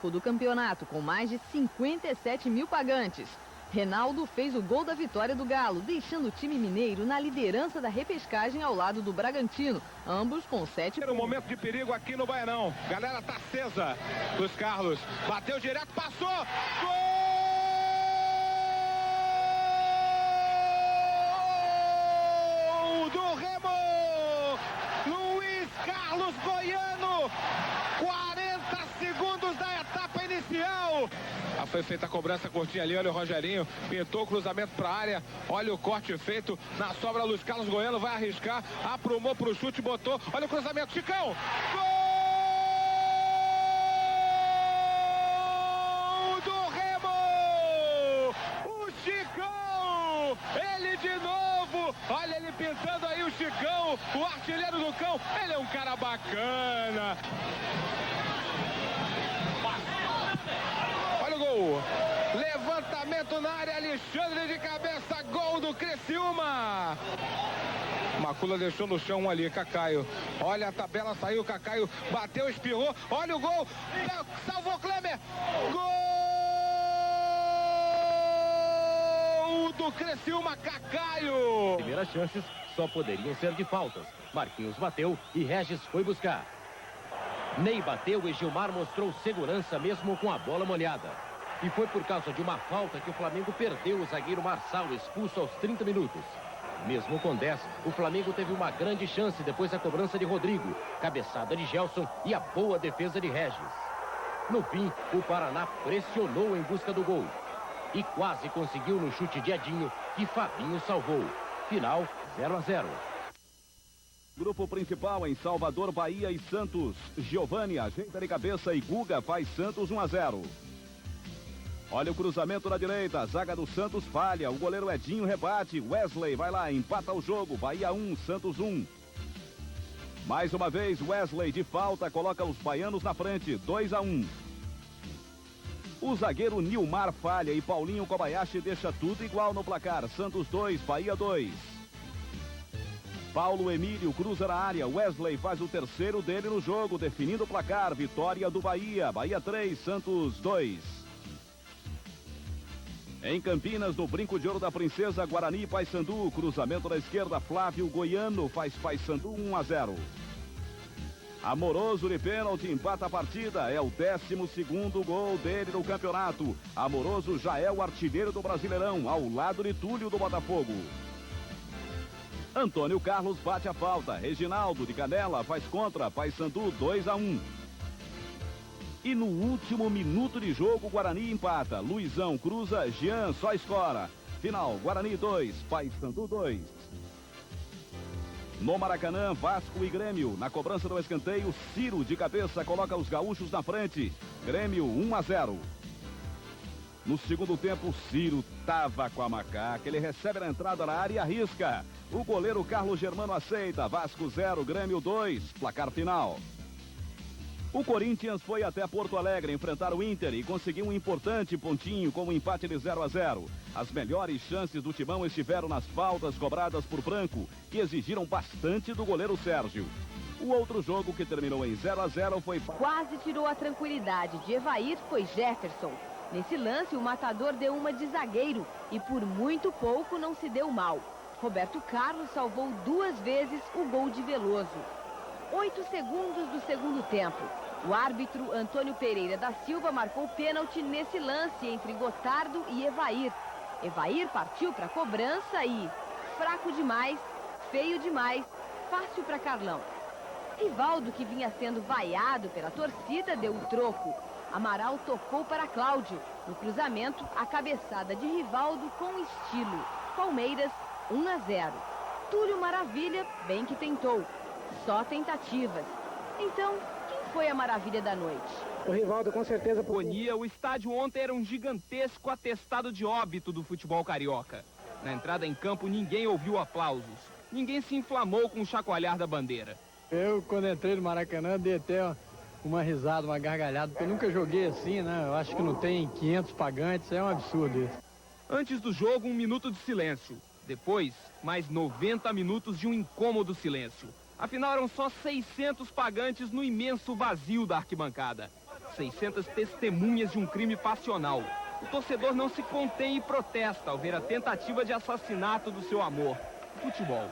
do campeonato, com mais de 57 mil pagantes. Reinaldo fez o gol da vitória do Galo, deixando o time mineiro na liderança da repescagem ao lado do Bragantino, ambos com 7 pontos. Um momento de perigo aqui no Baianão. Galera tá acesa. Luiz Carlos bateu direto, passou. Gol do Remo! Luiz Carlos Goiano. 40 segundos da etapa inicial. Foi feita a cobrança curtinha ali, olha o Rogerinho, pintou o cruzamento para a área, olha o corte feito, na sobra Luiz Carlos Goiano vai arriscar, aprumou para o chute, botou, olha o cruzamento, Chicão, gol do Remo, o Chicão, ele de novo, olha ele pintando aí o Chicão, o artilheiro do Cão, ele é um cara bacana. Gol. Levantamento na área, Alexandre de cabeça, gol do Criciúma. Macula deixou no chão ali, Cacaio. Olha a tabela, saiu, Cacaio bateu, espirrou, olha o gol, salvou Klemer. Gol do Criciúma, Cacaio. Primeiras chances só poderiam ser de faltas. Marquinhos bateu e Regis foi buscar. Ney bateu e Gilmar mostrou segurança mesmo com a bola molhada. E foi por causa de uma falta que o Flamengo perdeu o zagueiro Marçal, expulso aos 30 minutos. Mesmo com 10, o Flamengo teve uma grande chance depois da cobrança de Rodrigo, cabeçada de Gelson e a boa defesa de Regis. No fim, o Paraná pressionou em busca do gol. E quase conseguiu no chute de Edinho, que Fabinho salvou. Final 0-0. Grupo principal em Salvador, Bahia e Santos. Giovani ajeita de cabeça e Guga faz Santos 1-0. Olha o cruzamento na direita, a zaga do Santos falha, o goleiro Edinho rebate, Wesley vai lá, empata o jogo, Bahia 1, Santos 1. Mais uma vez, Wesley de falta coloca os baianos na frente, 2-1. O zagueiro Nilmar falha e Paulinho Kobayashi deixa tudo igual no placar, Santos 2, Bahia 2. Paulo Emílio cruza na área, Wesley faz o terceiro dele no jogo, definindo o placar, vitória do Bahia, Bahia 3, Santos 2. Em Campinas, no Brinco de Ouro da Princesa, Guarani e Paysandu, cruzamento da esquerda, Flávio Goiano faz Paysandu 1-0. Amoroso de pênalti empata a partida, é o 12º gol dele no campeonato. Amoroso já é o artilheiro do Brasileirão, ao lado de Túlio do Botafogo. Antônio Carlos bate a falta, Reginaldo de Canela faz contra, Paysandu 2-1. E no último minuto de jogo, Guarani empata. Luizão cruza, Jean só escora. Final, Guarani 2, Paysandu 2. No Maracanã, Vasco e Grêmio. Na cobrança do escanteio, Ciro de cabeça coloca os gaúchos na frente. Grêmio 1-0. No segundo tempo, Ciro tava com a macaca. Ele recebe a entrada na área e arrisca. O goleiro Carlos Germano aceita. Vasco 0, Grêmio 2. Placar final. O Corinthians foi até Porto Alegre enfrentar o Inter e conseguiu um importante pontinho com um empate de 0-0. As melhores chances do Timão estiveram nas faltas cobradas por Branco, que exigiram bastante do goleiro Sérgio. O outro jogo, que terminou em 0-0, foi... Quase tirou a tranquilidade de Evair, foi Jefferson. Nesse lance, o matador deu uma de zagueiro e por muito pouco não se deu mal. Roberto Carlos salvou 2 vezes o gol de Veloso. 8 segundos do segundo tempo. O árbitro Antônio Pereira da Silva marcou pênalti nesse lance entre Gotardo e Evair. Evair partiu para a cobrança e... fraco demais, feio demais, fácil para Carlão. Rivaldo, que vinha sendo vaiado pela torcida, deu o troco. Amaral tocou para Cláudio. No cruzamento, a cabeçada de Rivaldo com estilo. Palmeiras 1-0. Túlio Maravilha, bem que tentou. Só tentativas. Então, quem foi a maravilha da noite? O Rivaldo, com certeza. Bonia, o estádio ontem era um gigantesco atestado de óbito do futebol carioca. Na entrada em campo, ninguém ouviu aplausos. Ninguém se inflamou com o chacoalhar da bandeira. Eu, quando entrei no Maracanã, dei até uma risada, uma gargalhada, porque eu nunca joguei assim, né? Eu acho que não tem 500 pagantes, é um absurdo isso. Antes do jogo, 1 minuto de silêncio. Depois, mais 90 minutos de um incômodo silêncio. Afinal, eram só 600 pagantes no imenso vazio da arquibancada. 600 testemunhas de um crime passional. O torcedor não se contém e protesta ao ver a tentativa de assassinato do seu amor, o futebol.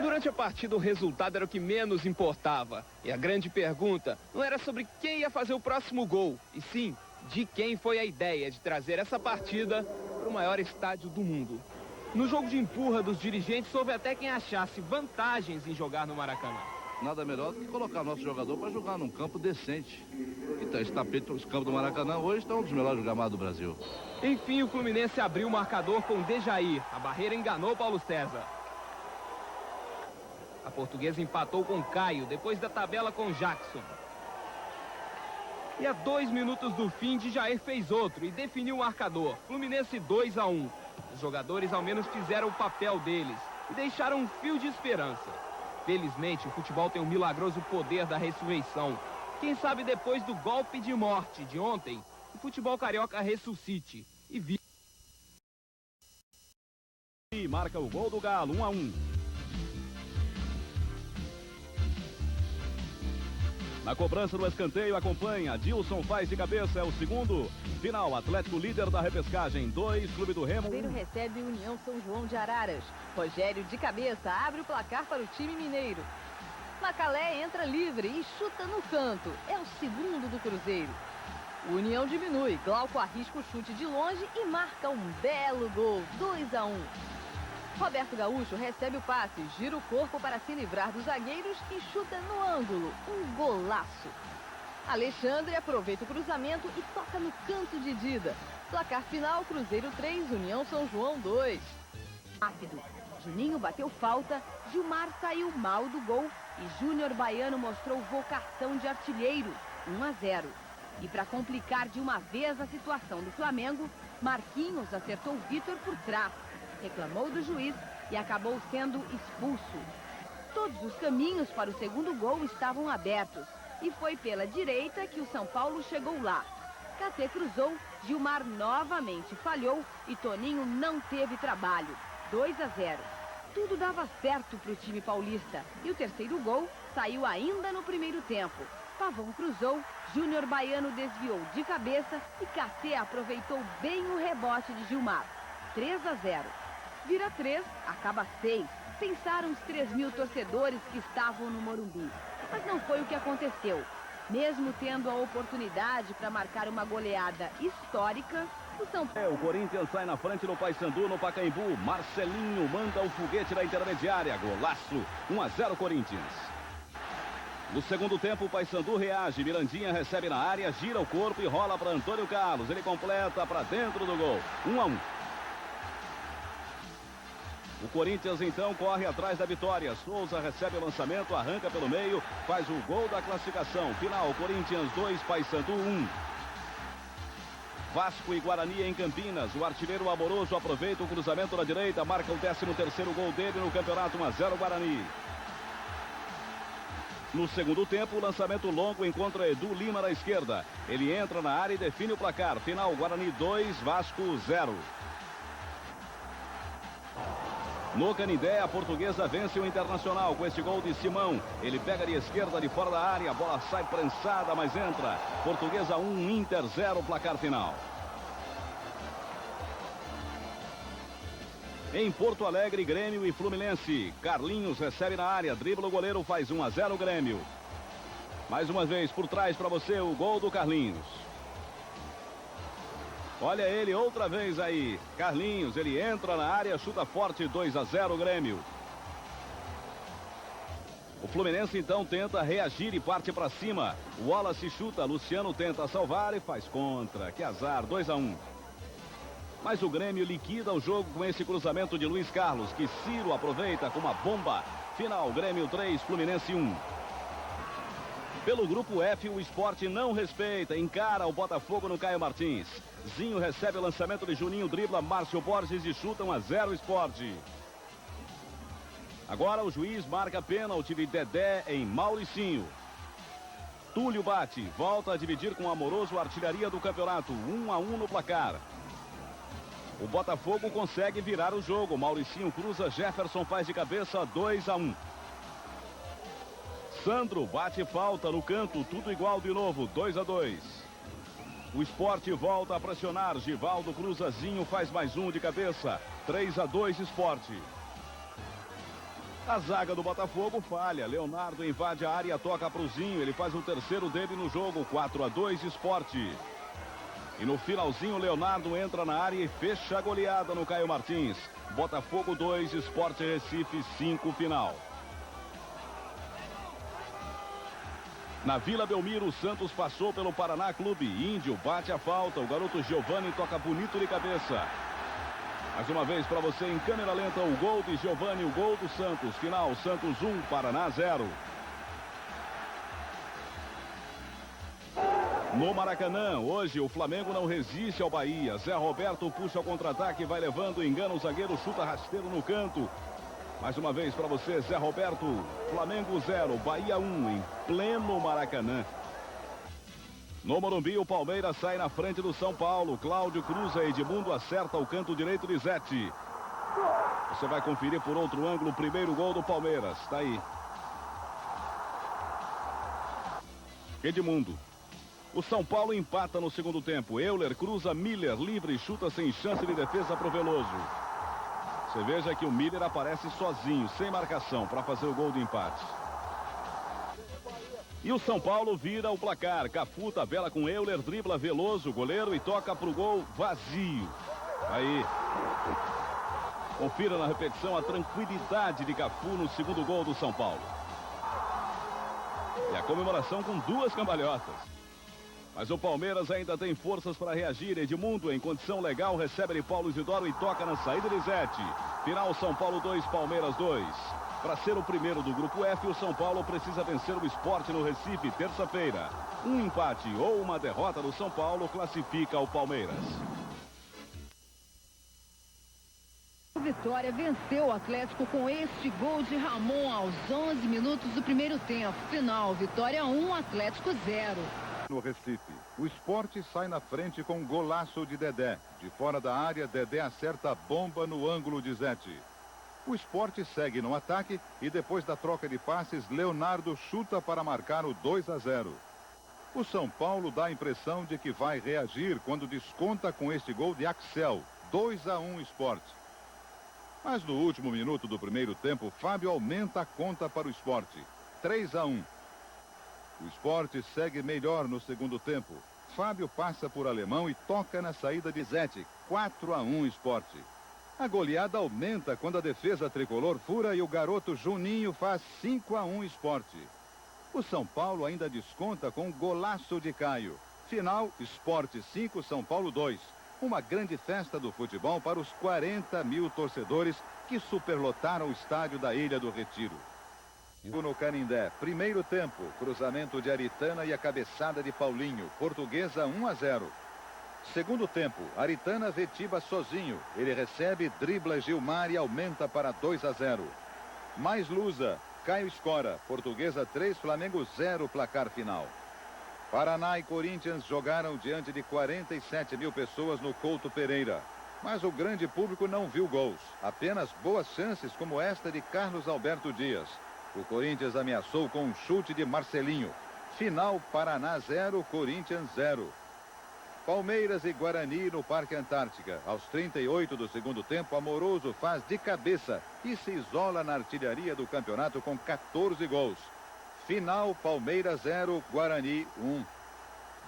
Durante a partida, o resultado era o que menos importava. E a grande pergunta não era sobre quem ia fazer o próximo gol, e sim de quem foi a ideia de trazer essa partida para o maior estádio do mundo. No jogo de empurra dos dirigentes, houve até quem achasse vantagens em jogar no Maracanã. Nada melhor do que colocar nosso jogador para jogar num campo decente. Então, esse tapete, esse campo do Maracanã hoje está um dos melhores gramados do Brasil. Enfim, o Fluminense abriu o marcador com Dejair. A barreira enganou Paulo César. A Portuguesa empatou com Caio, depois da tabela com Jackson. E a 2 minutos do fim, Dejair fez outro e definiu o marcador. Fluminense 2-1. Os jogadores ao menos fizeram o papel deles e deixaram um fio de esperança. Felizmente, o futebol tem um milagroso poder da ressurreição. Quem sabe depois do golpe de morte de ontem, o futebol carioca ressuscite e vive. E marca o gol do Galo, 1-1. Na cobrança do escanteio, acompanha. Dilson faz de cabeça, é o segundo. Final, Atlético líder da repescagem, 2, Clube do Remo. Cruzeiro recebe União São João de Araras. Rogério de cabeça abre o placar para o time mineiro. Macalé entra livre e chuta no canto. É o segundo do Cruzeiro. O União diminui. Glauco arrisca o chute de longe e marca um belo gol, 2-1. Roberto Gaúcho recebe o passe, gira o corpo para se livrar dos zagueiros e chuta no ângulo. Um golaço. Alexandre aproveita o cruzamento e toca no canto de Dida. Placar final, Cruzeiro 3, União São João 2. Rápido. Juninho bateu falta, Gilmar saiu mal do gol e Júnior Baiano mostrou vocação de artilheiro, 1-0. E para complicar de uma vez a situação do Flamengo, Marquinhos acertou Vitor por trás. Reclamou do juiz e acabou sendo expulso. Todos os caminhos para o segundo gol estavam abertos. E foi pela direita que o São Paulo chegou lá. Katé cruzou, Gilmar novamente falhou e Toninho não teve trabalho. 2-0. Tudo dava certo para o time paulista. E o terceiro gol saiu ainda no primeiro tempo. Pavão cruzou, Júnior Baiano desviou de cabeça e Katé aproveitou bem o rebote de Gilmar. 3-0. Vira 3, acaba 6. Pensaram os 3.000 torcedores que estavam no Morumbi. Mas não foi o que aconteceu. Mesmo tendo a oportunidade para marcar uma goleada histórica, o São Paulo... O Corinthians sai na frente no Paysandu, no Pacaembu. Marcelinho manda o foguete na intermediária. Golaço, 1-0 Corinthians. No segundo tempo, o Paysandu reage. Mirandinha recebe na área, gira o corpo e rola para Antônio Carlos. Ele completa para dentro do gol. 1-1. O Corinthians então corre atrás da vitória. Souza recebe o lançamento, arranca pelo meio, faz o gol da classificação. Final, Corinthians 2, Paysandu 1. Vasco e Guarani em Campinas. O artilheiro Amoroso aproveita o cruzamento na direita, marca o 13º gol dele no campeonato, 1-0 Guarani. No segundo tempo, o lançamento longo encontra Edu Lima na esquerda. Ele entra na área e define o placar. Final, Guarani 2, Vasco 0. No Canindé, a Portuguesa vence o Internacional com este gol de Simão. Ele pega de esquerda de fora da área, a bola sai prensada, mas entra. Portuguesa 1, Inter 0, placar final. Em Porto Alegre, Grêmio e Fluminense. Carlinhos recebe na área, dribla o goleiro, faz 1-0 Grêmio. Mais uma vez, por trás para você, o gol do Carlinhos. Olha ele outra vez aí. Carlinhos, ele entra na área, chuta forte, 2-0 Grêmio. O Fluminense então tenta reagir e parte para cima. O Wallace chuta, Luciano tenta salvar e faz contra. Que azar, 2-1. Mas o Grêmio liquida o jogo com esse cruzamento de Luiz Carlos, que Ciro aproveita com uma bomba. Final, Grêmio 3, Fluminense 1. Pelo grupo F, o Sport não respeita, encara o Botafogo no Caio Martins. Zinho recebe o lançamento de Juninho, dribla Márcio Borges e chuta 1-0 Sport. Agora o juiz marca pênalti de Dedé em Mauricinho. Túlio bate, volta a dividir com o Amoroso a artilharia do campeonato, 1-1 no placar. O Botafogo consegue virar o jogo, Mauricinho cruza, Jefferson faz de cabeça, 2-1. Sandro bate falta no canto, tudo igual de novo, 2-2. O Sport volta a pressionar, Givaldo Cruzazinho faz mais um de cabeça, 3-2 Sport. A zaga do Botafogo falha, Leonardo invade a área, toca pro Zinho, ele faz o terceiro dele no jogo, 4-2 Sport. E no finalzinho, Leonardo entra na área e fecha a goleada no Caio Martins. Botafogo 2, Sport Recife 5 final. Na Vila Belmiro, o Santos passou pelo Paraná Clube. Índio bate a falta, o garoto Giovani toca bonito de cabeça. Mais uma vez para você em câmera lenta, o gol de Giovani, o gol do Santos. Final, Santos 1, Paraná 0. No Maracanã, hoje o Flamengo não resiste ao Bahia. Zé Roberto puxa o contra-ataque, vai levando, engana o zagueiro, chuta rasteiro no canto. Mais uma vez para você, Zé Roberto. Flamengo 0, Bahia 1, em pleno Maracanã. No Morumbi, o Palmeiras sai na frente do São Paulo. Cláudio cruza, Edmundo acerta o canto direito de Zete. Você vai conferir por outro ângulo o primeiro gol do Palmeiras. Está aí. Edmundo. O São Paulo empata no segundo tempo. Euler cruza, Miller livre, chuta sem chance de defesa para o Veloso. Você veja que o Miller aparece sozinho, sem marcação, para fazer o gol de empate. E o São Paulo vira o placar. Cafu tabela com Euler, dribla Veloso, goleiro, e toca para o gol vazio. Aí. Confira na repetição a tranquilidade de Cafu no segundo gol do São Paulo. E a comemoração com duas cambalhotas. Mas o Palmeiras ainda tem forças para reagir. Edmundo, em condição legal, recebe de Paulo Isidoro e toca na saída de Zete. Final, São Paulo 2, Palmeiras 2. Para ser o primeiro do Grupo F, o São Paulo precisa vencer o Sport no Recife, terça-feira. Um empate ou uma derrota do São Paulo classifica o Palmeiras. O Vitória venceu o Atlético com este gol de Ramon aos 11 minutos do primeiro tempo. Final, Vitória 1, Atlético 0. No Recife, o Sport sai na frente com um golaço de Dedé. De fora da área, Dedé acerta a bomba no ângulo de Zete. O Sport segue no ataque e depois da troca de passes, Leonardo chuta para marcar o 2-0. O São Paulo dá a impressão de que vai reagir quando desconta com este gol de Axel, 2-1 Sport. Mas no último minuto do primeiro tempo, Fábio aumenta a conta para o Sport, 3-1. O Sport segue melhor no segundo tempo. Fábio passa por Alemão e toca na saída de Zete, 4-1 Sport. A goleada aumenta quando a defesa tricolor fura e o garoto Juninho faz 5-1 Sport. O São Paulo ainda desconta com um golaço de Caio. Final, Sport 5, São Paulo 2. Uma grande festa do futebol para os 40 mil torcedores que superlotaram o estádio da Ilha do Retiro. No Canindé, primeiro tempo, cruzamento de Aritana e a cabeçada de Paulinho. Portuguesa 1-0. Segundo tempo, Aritana vê Tiba sozinho. Ele recebe, dribla Gilmar e aumenta para 2-0. Mais Lusa, Caio escora. Portuguesa 3, Flamengo 0, placar final. Paraná e Corinthians jogaram diante de 47 mil pessoas no Couto Pereira. Mas o grande público não viu gols. Apenas boas chances como esta de Carlos Alberto Dias. O Corinthians ameaçou com um chute de Marcelinho. Final, Paraná 0, Corinthians 0. Palmeiras e Guarani no Parque Antártica. Aos 38 do segundo tempo, Amoroso faz de cabeça e se isola na artilharia do campeonato com 14 gols. Final, Palmeiras 0, Guarani 1.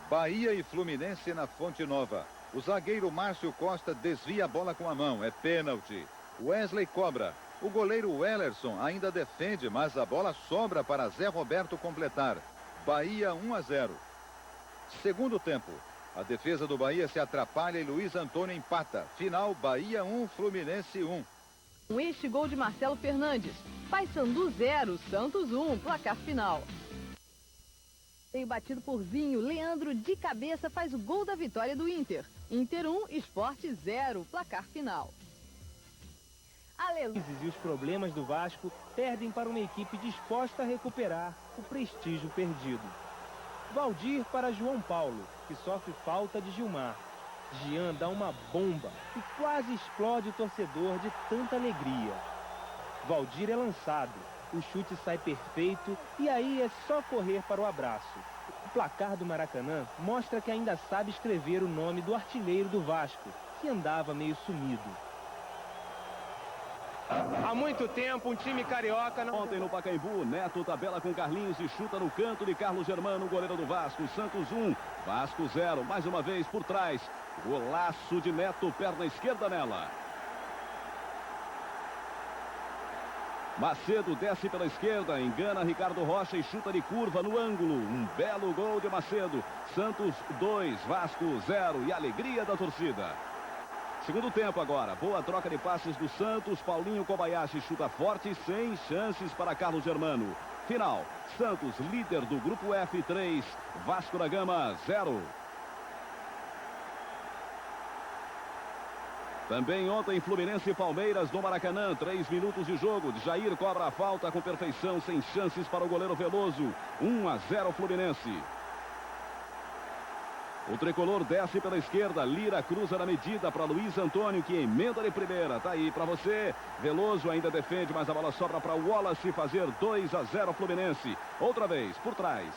Bahia e Fluminense na Fonte Nova. O zagueiro Márcio Costa desvia a bola com a mão. É pênalti. Wesley cobra. O goleiro Wellerson ainda defende, mas a bola sobra para Zé Roberto completar. Bahia 1-0. Segundo tempo. A defesa do Bahia se atrapalha e Luiz Antônio empata. Final, Bahia 1, Fluminense 1. Com este gol de Marcelo Fernandes. Paysandu 0, Santos 1, placar final. Tem batido por Zinho, Leandro de cabeça faz o gol da vitória do Inter. Inter 1, Sport 0, placar final. Aleluia. E os problemas do Vasco perdem para uma equipe disposta a recuperar o prestígio perdido. Valdir para João Paulo, que sofre falta de Gilmar. Jean dá uma bomba e quase explode o torcedor de tanta alegria. Valdir é lançado. o chute sai perfeito e aí é só correr para o abraço. O placar do Maracanã mostra que ainda sabe escrever o nome do artilheiro do Vasco, que andava meio sumido. Há muito tempo, um time carioca não... Ontem no Pacaembu, Neto tabela com Carlinhos e chuta no canto de Carlos Germano, goleiro do Vasco. Santos 1, Vasco 0. Mais uma vez por trás. Golaço de Neto, perna esquerda nela. Macedo desce pela esquerda, engana Ricardo Rocha e chuta de curva no ângulo. Um belo gol de Macedo. Santos 2, Vasco 0 e alegria da torcida. Segundo tempo agora, boa troca de passes do Santos, Paulinho Kobayashi chuta forte, sem chances para Carlos Germano. Final, Santos líder do grupo F 3, Vasco da Gama 0. Também ontem Fluminense e Palmeiras no Maracanã, 3 minutos de jogo, Jair cobra a falta com perfeição, sem chances para o goleiro Veloso, 1-0 Fluminense. O tricolor desce pela esquerda, Lira cruza na medida para Luiz Antônio, que emenda de primeira. Tá aí para você. Veloso ainda defende, mas a bola sobra para Wallace fazer 2-0 Fluminense. Outra vez, por trás.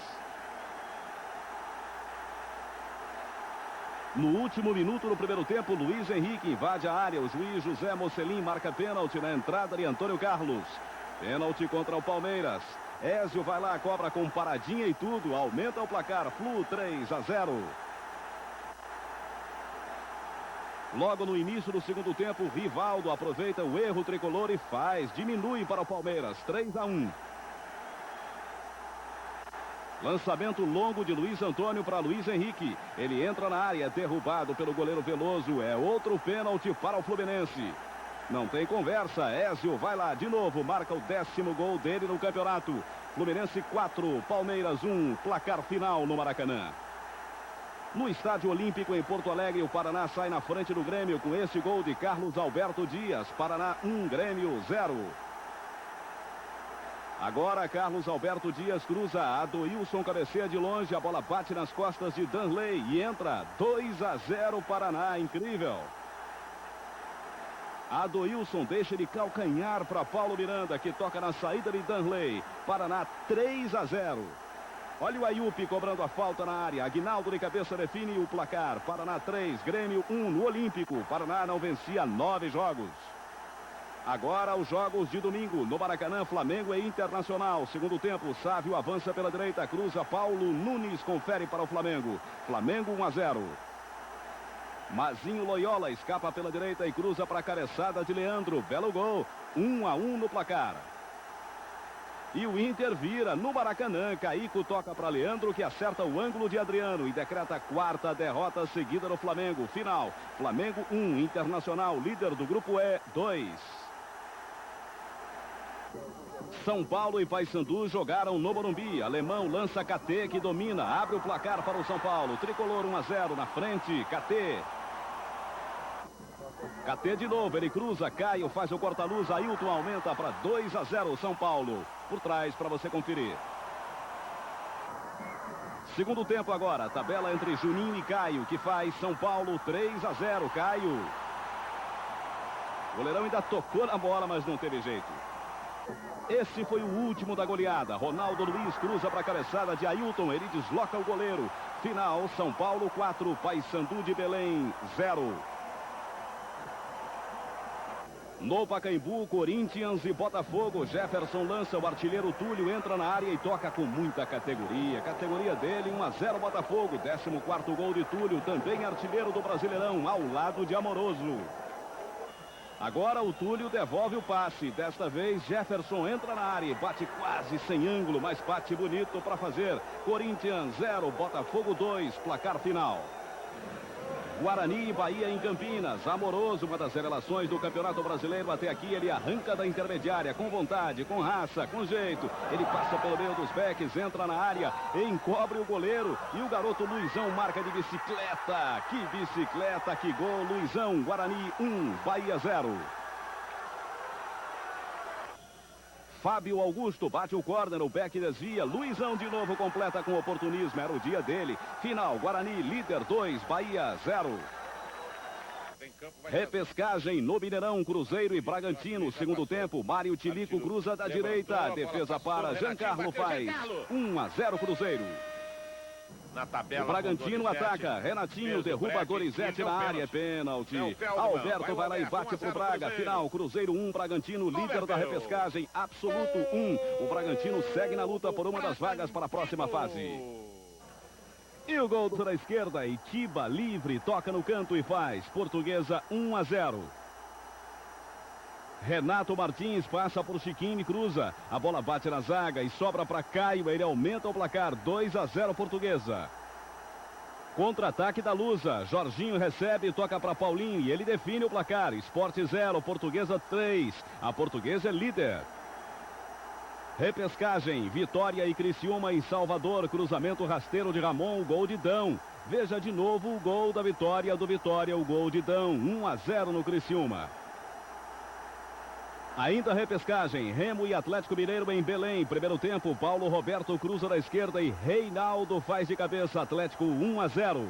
No último minuto do primeiro tempo, Luiz Henrique invade a área. O juiz José Mocelin marca pênalti na entrada de Antônio Carlos. Pênalti contra o Palmeiras. Ézio vai lá, cobra com paradinha e tudo. Aumenta o placar. Flu 3-0. Logo no início do segundo tempo, Rivaldo aproveita o erro tricolor e diminui para o Palmeiras, 3-1. Lançamento longo de Luiz Antônio para Luiz Henrique. Ele entra na área, derrubado pelo goleiro Veloso. É outro pênalti para o Fluminense. Não tem conversa, Ézio vai lá de novo, marca o 10º gol dele no campeonato. Fluminense 4, Palmeiras 1, placar final no Maracanã. No Estádio Olímpico em Porto Alegre, o Paraná sai na frente do Grêmio com esse gol de Carlos Alberto Dias. Paraná 1, Grêmio 0. Agora Carlos Alberto Dias cruza, Adoilson cabeceia de longe, a bola bate nas costas de Danley e entra 2-0 Paraná, incrível. Adoilson deixa de calcanhar para Paulo Miranda, que toca na saída de Danley. Paraná 3-0. Olha o Ayup cobrando a falta na área. Aguinaldo de cabeça define o placar. Paraná 3, Grêmio 1 no Olímpico. Paraná não vencia 9 jogos. Agora os jogos de domingo. No Maracanã, Flamengo e Internacional. Segundo tempo, Sávio avança pela direita. Cruza Paulo Nunes, confere para o Flamengo. Flamengo 1-0. Mazinho Loyola escapa pela direita e cruza para a cabeçada de Leandro. Belo gol. 1-1 no placar. E o Inter vira no Maracanã. Caico toca para Leandro, que acerta o ângulo de Adriano e decreta a 4ª derrota seguida no Flamengo. Final, Flamengo 1, Internacional, líder do grupo E 2. São Paulo e Paysandu jogaram no Morumbi. Alemão lança KT, que domina, abre o placar para o São Paulo. Tricolor 1-0 na frente, KT. KT de novo, ele cruza, Caio faz o corta-luz, Ailton aumenta para 2-0 São Paulo. Por trás para você conferir. Segundo tempo agora, tabela entre Juninho e Caio, que faz São Paulo 3-0, Caio. O goleirão ainda tocou na bola, mas não teve jeito. Esse foi o último da goleada. Ronaldo Luiz cruza para a cabeçada de Ailton, ele desloca o goleiro. Final, São Paulo 4, Paysandu de Belém 0. No Pacaembu, Corinthians e Botafogo. Jefferson lança, o artilheiro Túlio entra na área e toca com muita categoria. Categoria dele, 1-0 Botafogo. 14º gol de Túlio, também artilheiro do Brasileirão, ao lado de Amoroso. Agora o Túlio devolve o passe. Desta vez Jefferson entra na área e bate quase sem ângulo, mas bate bonito para fazer. Corinthians 0, Botafogo 2, placar final. Guarani e Bahia em Campinas. Amoroso, uma das revelações do Campeonato Brasileiro até aqui. Ele arranca da intermediária com vontade, com raça, com jeito. Ele passa pelo meio dos backs, entra na área, encobre o goleiro. E o garoto Luizão marca de bicicleta. Que bicicleta, que gol. Luizão, Guarani 1, Bahia 0. Fábio Augusto bate o córner, o back desvia. Luizão de novo completa com oportunismo. Era o dia dele. Final, Guarani líder 2, Bahia 0. Repescagem no Mineirão, Cruzeiro e Bragantino. Segundo tempo, Mário Tilico cruza da direita. Defesa para Giancarlo faz 1-0 Cruzeiro. Na tabela, o Bragantino ataca. Renatinho derruba Donizete na área. Pênalti. Alberto vai lá e bate pro Braga. Final, Cruzeiro 1, Bragantino, líder da repescagem. Absoluto 1. O Bragantino segue na luta por uma das vagas para a próxima fase. E o gol da esquerda. Itiba livre, toca no canto e faz. Portuguesa 1-0. Renato Martins passa por Chiquinho e cruza. A bola bate na zaga e sobra para Caio. Ele aumenta o placar. 2-0 Portuguesa. Contra-ataque da Lusa. Jorginho recebe e toca para Paulinho. E ele define o placar. Sport 0, Portuguesa 3. A Portuguesa é líder. Repescagem. Vitória e Criciúma em Salvador. Cruzamento rasteiro de Ramon. Gol de Dão. Veja de novo o gol da Vitória. Do Vitória, o gol de Dão. 1-0 no Criciúma. Ainda repescagem, Remo e Atlético Mineiro em Belém. Primeiro tempo, Paulo Roberto cruza da esquerda e Reinaldo faz de cabeça. Atlético 1-0.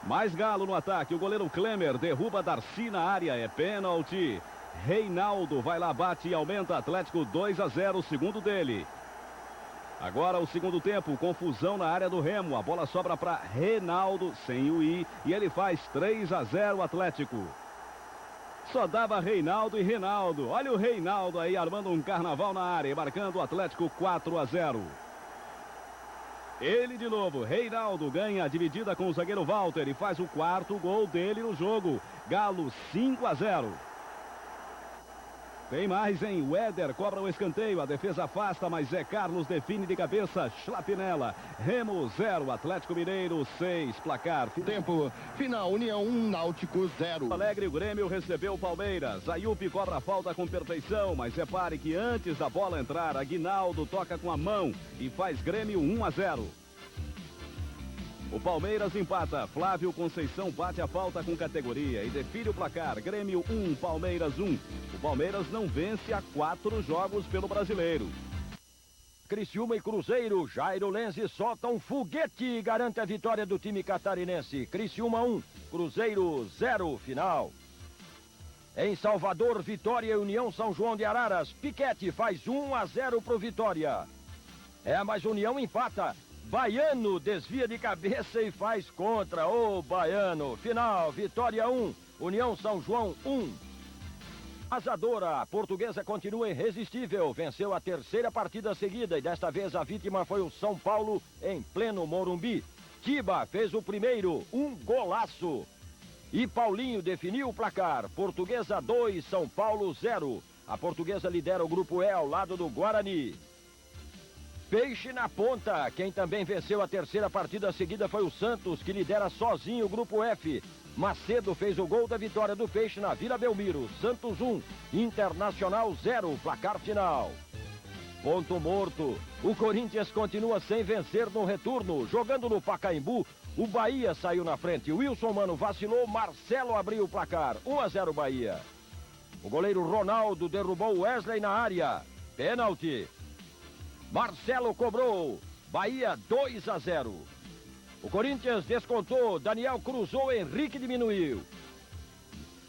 Mais Galo no ataque, o goleiro Klemer derruba Darcy na área, é pênalti. Reinaldo vai lá, bate e aumenta. Atlético 2-0, segundo dele. Agora o segundo tempo, confusão na área do Remo. A bola sobra para Reinaldo, sem o I, e ele faz 3-0 Atlético. Só dava Reinaldo e Reinaldo. Olha o Reinaldo aí armando um carnaval na área e marcando o Atlético 4-0. Ele de novo, Reinaldo ganha a dividida com o zagueiro Walter e faz o quarto gol dele no jogo. Galo 5-0. Tem mais, hein? O Éder cobra o escanteio, a defesa afasta, mas Zé Carlos define de cabeça. Schlapinella. Remo 0, Atlético Mineiro 6, placar. Tempo final, União 1, Náutico 0. Alegre, o Grêmio recebeu o Palmeiras. Ayup cobra a falta com perfeição, mas repare que antes da bola entrar, Aguinaldo toca com a mão e faz Grêmio 1-0. O Palmeiras empata. Flávio Conceição bate a falta com categoria e define o placar. Grêmio 1, Palmeiras 1. O Palmeiras não vence há 4 jogos pelo Brasileiro. Criciúma e Cruzeiro. Jairo Lenzi solta um foguete e garante a vitória do time catarinense. Criciúma 1, Cruzeiro 0, final. Em Salvador, Vitória e União São João de Araras. Piquete faz 1-0 pro Vitória. Mas União empata. Baiano desvia de cabeça e faz contra. Ô, Baiano. Final, Vitória 1, União São João 1. Arrasadora, a Portuguesa continua irresistível. Venceu a 3ª partida seguida e desta vez a vítima foi o São Paulo em pleno Morumbi. Tiba fez o primeiro, um golaço. E Paulinho definiu o placar. Portuguesa 2, São Paulo 0. A Portuguesa lidera o grupo E ao lado do Guarani. Peixe na ponta. Quem também venceu a 3ª partida seguida foi o Santos, que lidera sozinho o grupo F. Macedo fez o gol da vitória do Peixe na Vila Belmiro. Santos 1, Internacional 0, placar final. Ponto morto. O Corinthians continua sem vencer no retorno. Jogando no Pacaembu, o Bahia saiu na frente. Wilson Mano vacilou, Marcelo abriu o placar. 1-0 Bahia. O goleiro Ronaldo derrubou Wesley na área. Pênalti. Marcelo cobrou. Bahia 2-0. O Corinthians descontou. Daniel cruzou. Henrique diminuiu.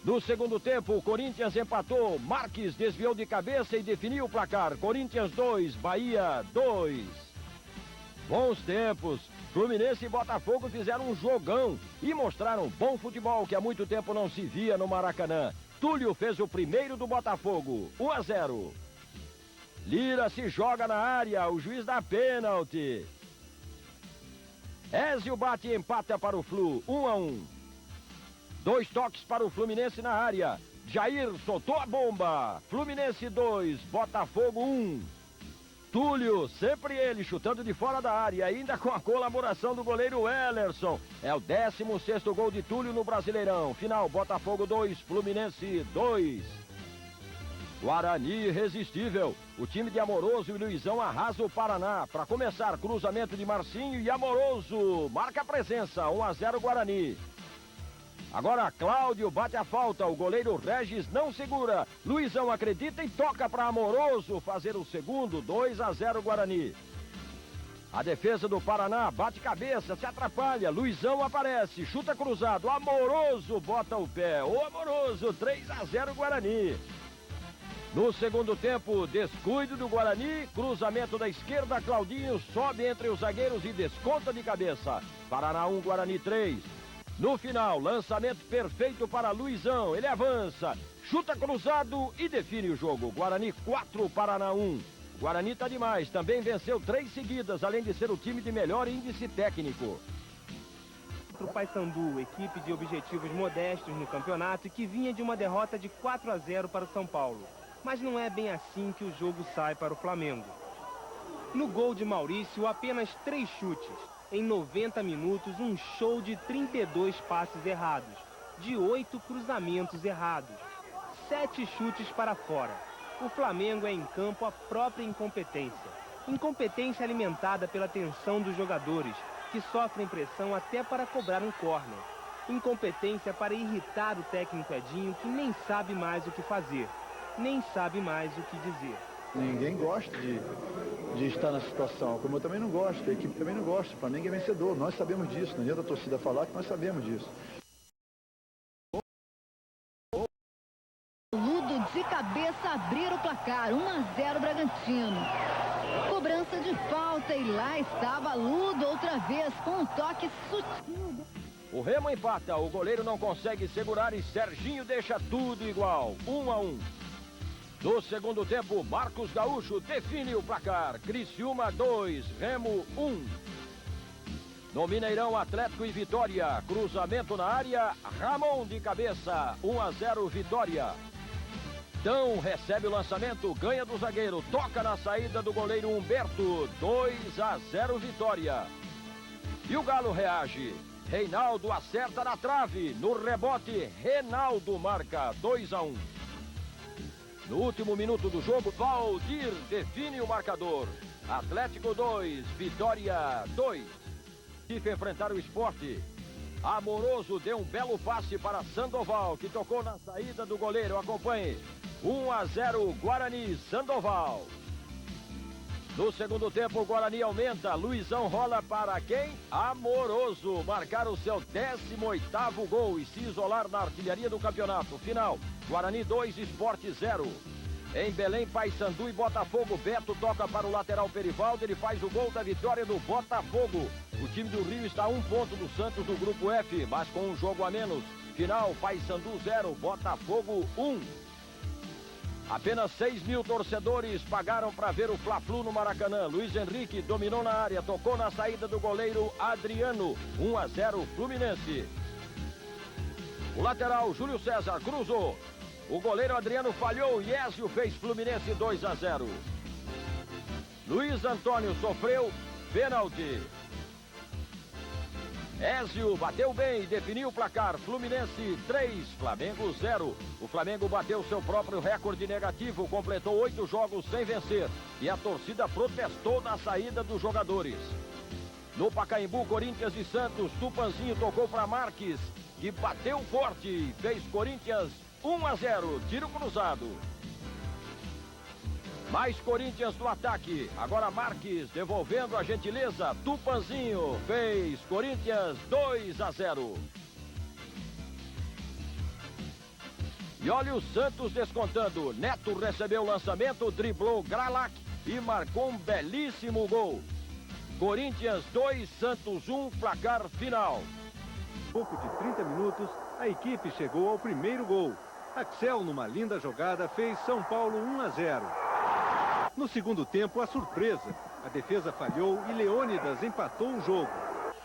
No segundo tempo, o Corinthians empatou. Marques desviou de cabeça e definiu o placar. Corinthians 2, Bahia 2. Bons tempos. Fluminense e Botafogo fizeram um jogão e mostraram bom futebol que há muito tempo não se via no Maracanã. Túlio fez o primeiro do Botafogo. 1-0. Lira se joga na área, o juiz dá pênalti. Ézio bate e empata para o Flu, 1-1. 2 toques para o Fluminense na área. Jair soltou a bomba. Fluminense 2, Botafogo 1. Túlio, sempre ele, chutando de fora da área, ainda com a colaboração do goleiro Ellerson. É o 16º gol de Túlio no Brasileirão. Final, Botafogo 2, Fluminense 2. Guarani irresistível. O time de Amoroso e Luizão arrasa o Paraná. Para começar, cruzamento de Marcinho e Amoroso. Marca a presença, 1-0 Guarani. Agora Cláudio bate a falta. O goleiro Regis não segura. Luizão acredita e toca para Amoroso fazer o segundo, 2-0 Guarani. A defesa do Paraná bate cabeça, se atrapalha. Luizão aparece, chuta cruzado. Amoroso bota o pé. O Amoroso, 3-0 Guarani. No segundo tempo, descuido do Guarani. Cruzamento da esquerda, Claudinho sobe entre os zagueiros e desconta de cabeça. Paraná 1, Guarani 3. No final, lançamento perfeito para Luizão. Ele avança, chuta cruzado e define o jogo. Guarani 4, Paraná 1. Guarani tá demais, também venceu 3 seguidas, além de ser o time de melhor índice técnico. O Paysandu, equipe de objetivos modestos no campeonato e que vinha de uma derrota de 4-0 para o São Paulo. Mas não é bem assim que o jogo sai para o Flamengo. No gol de Maurício, apenas 3 chutes. Em 90 minutos, um show de 32 passes errados, de 8 cruzamentos errados, 7 chutes para fora. O Flamengo é em campo a própria incompetência. Incompetência alimentada pela tensão dos jogadores, que sofrem pressão até para cobrar um córner. Incompetência para irritar o técnico Edinho, que nem sabe mais o que fazer, nem sabe mais o que dizer. Ninguém gosta de estar na situação, como eu também não gosto, a equipe também não gosta. O Flamengo é vencedor, nós sabemos disso, não adianta a torcida falar que nós sabemos disso. De cabeça abrir o placar, 1-0 Bragantino. Cobrança de falta e lá estava Ludo outra vez com um toque sutil. O Remo empata, o goleiro não consegue segurar e Serginho deixa tudo igual, 1-1. No segundo tempo, Marcos Gaúcho define o placar, Criciúma 2, Remo 1. No Mineirão, Atlético e Vitória, cruzamento na área, Ramon de cabeça, 1-0 Vitória. Dão recebe o lançamento, ganha do zagueiro, toca na saída do goleiro Humberto, 2-0 Vitória. E o Galo reage, Reinaldo acerta na trave, no rebote, Reinaldo marca, 2-1. No último minuto do jogo, Valdir define o marcador, Atlético 2, Vitória 2. Tive enfrentar o Sport. Amoroso deu um belo passe para Sandoval, que tocou na saída do goleiro, acompanhe. 1-0 Guarani, Sandoval. No segundo tempo, o Guarani aumenta. Luizão rola para quem? Amoroso. Marcar o seu 18º gol e se isolar na artilharia do campeonato. Final, Guarani 2, Sport 0. Em Belém, Paysandu e Botafogo. Beto toca para o lateral Perivaldo. Ele faz o gol da vitória do Botafogo. O time do Rio está a 1 ponto do Santos do grupo F, mas com um jogo a menos. Final, Paysandu 0, Botafogo 1. Apenas 6 mil torcedores pagaram para ver o Fla-Flu no Maracanã. Luiz Henrique dominou na área, tocou na saída do goleiro Adriano. 1-0 Fluminense. O lateral Júlio César cruzou. O goleiro Adriano falhou e Ézio fez Fluminense 2-0. Luiz Antônio sofreu pênalti. Ézio bateu bem e definiu o placar. Fluminense 3, Flamengo 0. O Flamengo bateu seu próprio recorde negativo, completou 8 jogos sem vencer. E a torcida protestou na saída dos jogadores. No Pacaembu, Corinthians e Santos, Tupanzinho tocou para Marques, que bateu forte e fez Corinthians 1-0, tiro cruzado. Mais Corinthians no ataque. Agora Marques devolvendo a gentileza. Tupanzinho fez Corinthians 2-0. E olha o Santos descontando. Neto recebeu o lançamento, driblou Gralac e marcou um belíssimo gol. Corinthians 2, Santos 1, placar final. Pouco de 30 minutos, a equipe chegou ao primeiro gol. Axel, numa linda jogada, fez São Paulo 1-0. No segundo tempo, a surpresa. A defesa falhou e Leônidas empatou o jogo.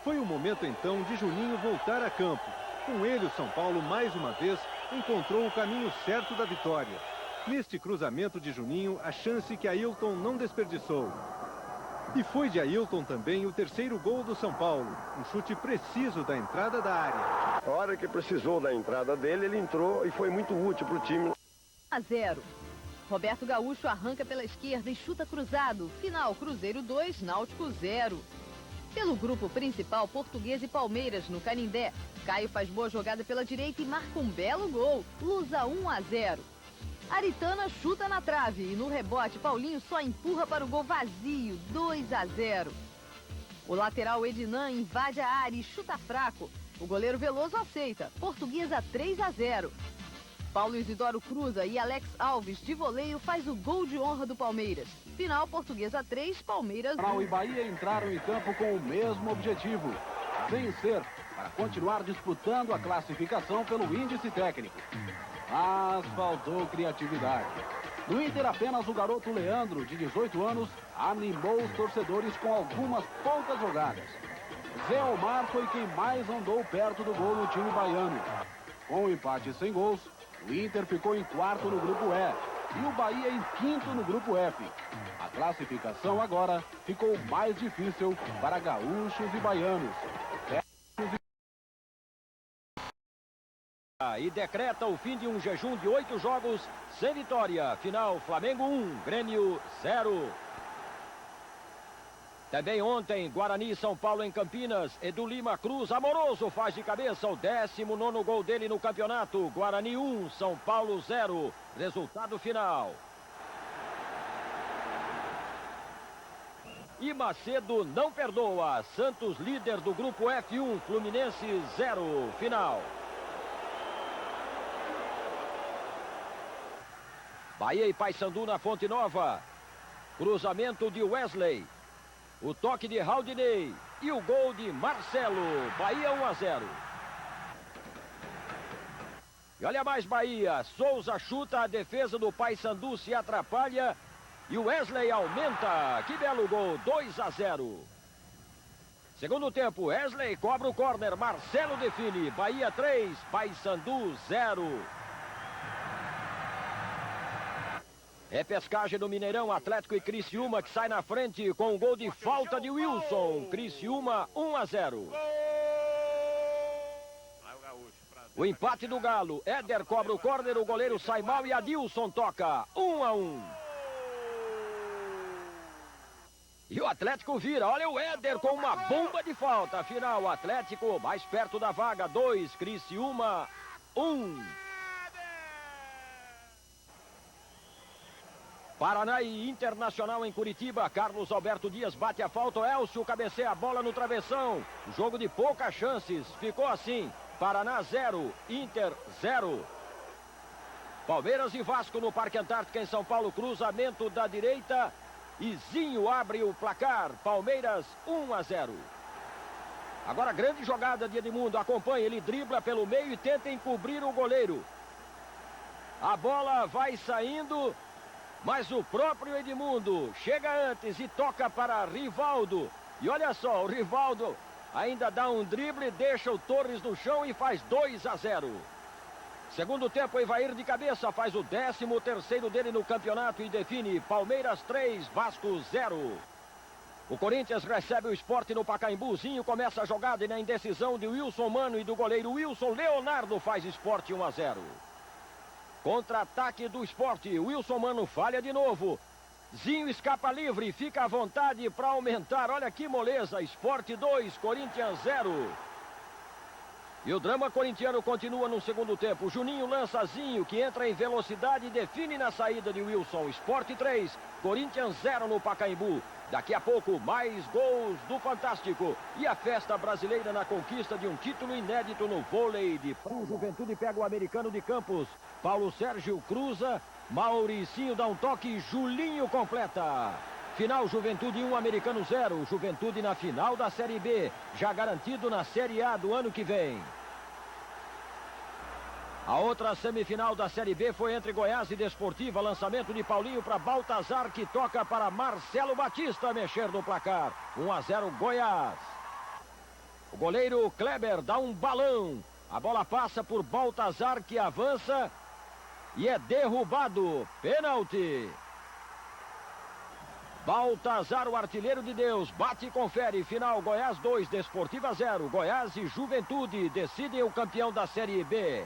Foi o momento, então, de Juninho voltar a campo. Com ele, o São Paulo, mais uma vez, encontrou o caminho certo da vitória. Neste cruzamento de Juninho, a chance que Ailton não desperdiçou. E foi de Ailton também o terceiro gol do São Paulo. Um chute preciso da entrada da área. A hora que precisou da entrada dele, ele entrou e foi muito útil para o time. 1-0. Roberto Gaúcho arranca pela esquerda e chuta cruzado. Final, Cruzeiro 2, Náutico 0. Pelo grupo principal, Português e Palmeiras no Canindé. Caio faz boa jogada pela direita e marca um belo gol. Lusa 1-0. Aritana chuta na trave e no rebote, Paulinho só empurra para o gol vazio, 2-0. O lateral Ednan invade a área e chuta fraco. O goleiro Veloso aceita. Portuguesa 3-0. Paulo Isidoro cruza e Alex Alves, de voleio, faz o gol de honra do Palmeiras. Final, Portuguesa 3, Palmeiras 1. Central e Bahia entraram em campo com o mesmo objetivo: vencer, para continuar disputando a classificação pelo índice técnico. Mas faltou criatividade. No Inter, apenas o garoto Leandro, de 18 anos, animou os torcedores com algumas poucas jogadas. Zé Omar foi quem mais andou perto do gol no time baiano. Com o empate sem gols, o Inter ficou em quarto no grupo E e o Bahia em quinto no grupo F. A classificação agora ficou mais difícil para gaúchos e baianos. E decreta o fim de um jejum de 8 jogos sem vitória. Final, Flamengo 1, Grêmio 0. Também ontem, Guarani e São Paulo em Campinas. Edu Lima Cruz, Amoroso, faz de cabeça o 19º gol dele no campeonato. Guarani 1, São Paulo 0. Resultado final. E Macedo não perdoa. Santos líder do grupo F1, Fluminense 0. Final. Bahia e Paysandu na Fonte Nova. Cruzamento de Wesley. O toque de Haldinei e o gol de Marcelo. Bahia 1-0. E olha mais Bahia. Souza chuta, a defesa do Paysandu se atrapalha e o Wesley aumenta. Que belo gol, 2-0. Segundo tempo, Wesley cobra o córner, Marcelo define. Bahia 3, Paysandu 0. Repescagem no Mineirão, Atlético e Criciúma, que sai na frente com o gol de falta de Wilson. Criciúma 1-0. O empate do Galo. Éder cobra o córner, o goleiro sai mal e Adilson toca. 1-1. E o Atlético vira. Olha o Éder com uma bomba de falta. Final, Atlético mais perto da vaga. 2, Criciúma 1. Paraná e Internacional em Curitiba. Carlos Alberto Dias bate a falta. Elcio cabeceia a bola no travessão. Jogo de poucas chances. Ficou assim. Paraná 0, Inter 0. Palmeiras e Vasco no Parque Antártica em São Paulo. Cruzamento da direita. E Zinho abre o placar. Palmeiras 1-0. Agora grande jogada de Edmundo. Acompanha. Ele dribla pelo meio e tenta encobrir o goleiro. A bola vai saindo. Mas o próprio Edmundo chega antes e toca para Rivaldo. E olha só, o Rivaldo ainda dá um drible, deixa o Torres no chão e faz 2-0. Segundo tempo, Evair de cabeça faz o 13º dele no campeonato e define Palmeiras 3, Vasco 0. O Corinthians recebe o Sport no Pacaembuzinho, começa a jogada e na indecisão de Wilson Mano e do goleiro Wilson, Leonardo faz Sport 1-0. Contra-ataque do Sport, Wilson Mano falha de novo. Zinho escapa livre, fica à vontade para aumentar. Olha que moleza, Sport 2, Corinthians 0. E o drama corintiano continua no segundo tempo. Juninho lança Zinho, que entra em velocidade e define na saída de Wilson. Sport 3, Corinthians 0 no Pacaembu. Daqui a pouco, mais gols do Fantástico. E a festa brasileira na conquista de um título inédito no vôlei de praia. Juventude pega o americano de Campos. Paulo Sérgio cruza. Mauricinho dá um toque. Julinho completa. Final, Juventude 1, Americano 0. Juventude na final da Série B. Já garantido na Série A do ano que vem. A outra semifinal da Série B foi entre Goiás e Desportiva. Lançamento de Paulinho para Baltazar, que toca para Marcelo Batista mexer no placar. 1-0 Goiás. O goleiro Kleber dá um balão. A bola passa por Baltazar, que avança e é derrubado. Pênalti. Baltazar, o artilheiro de Deus, bate e confere. Final, Goiás 2, Desportiva 0. Goiás e Juventude decidem o campeão da Série B.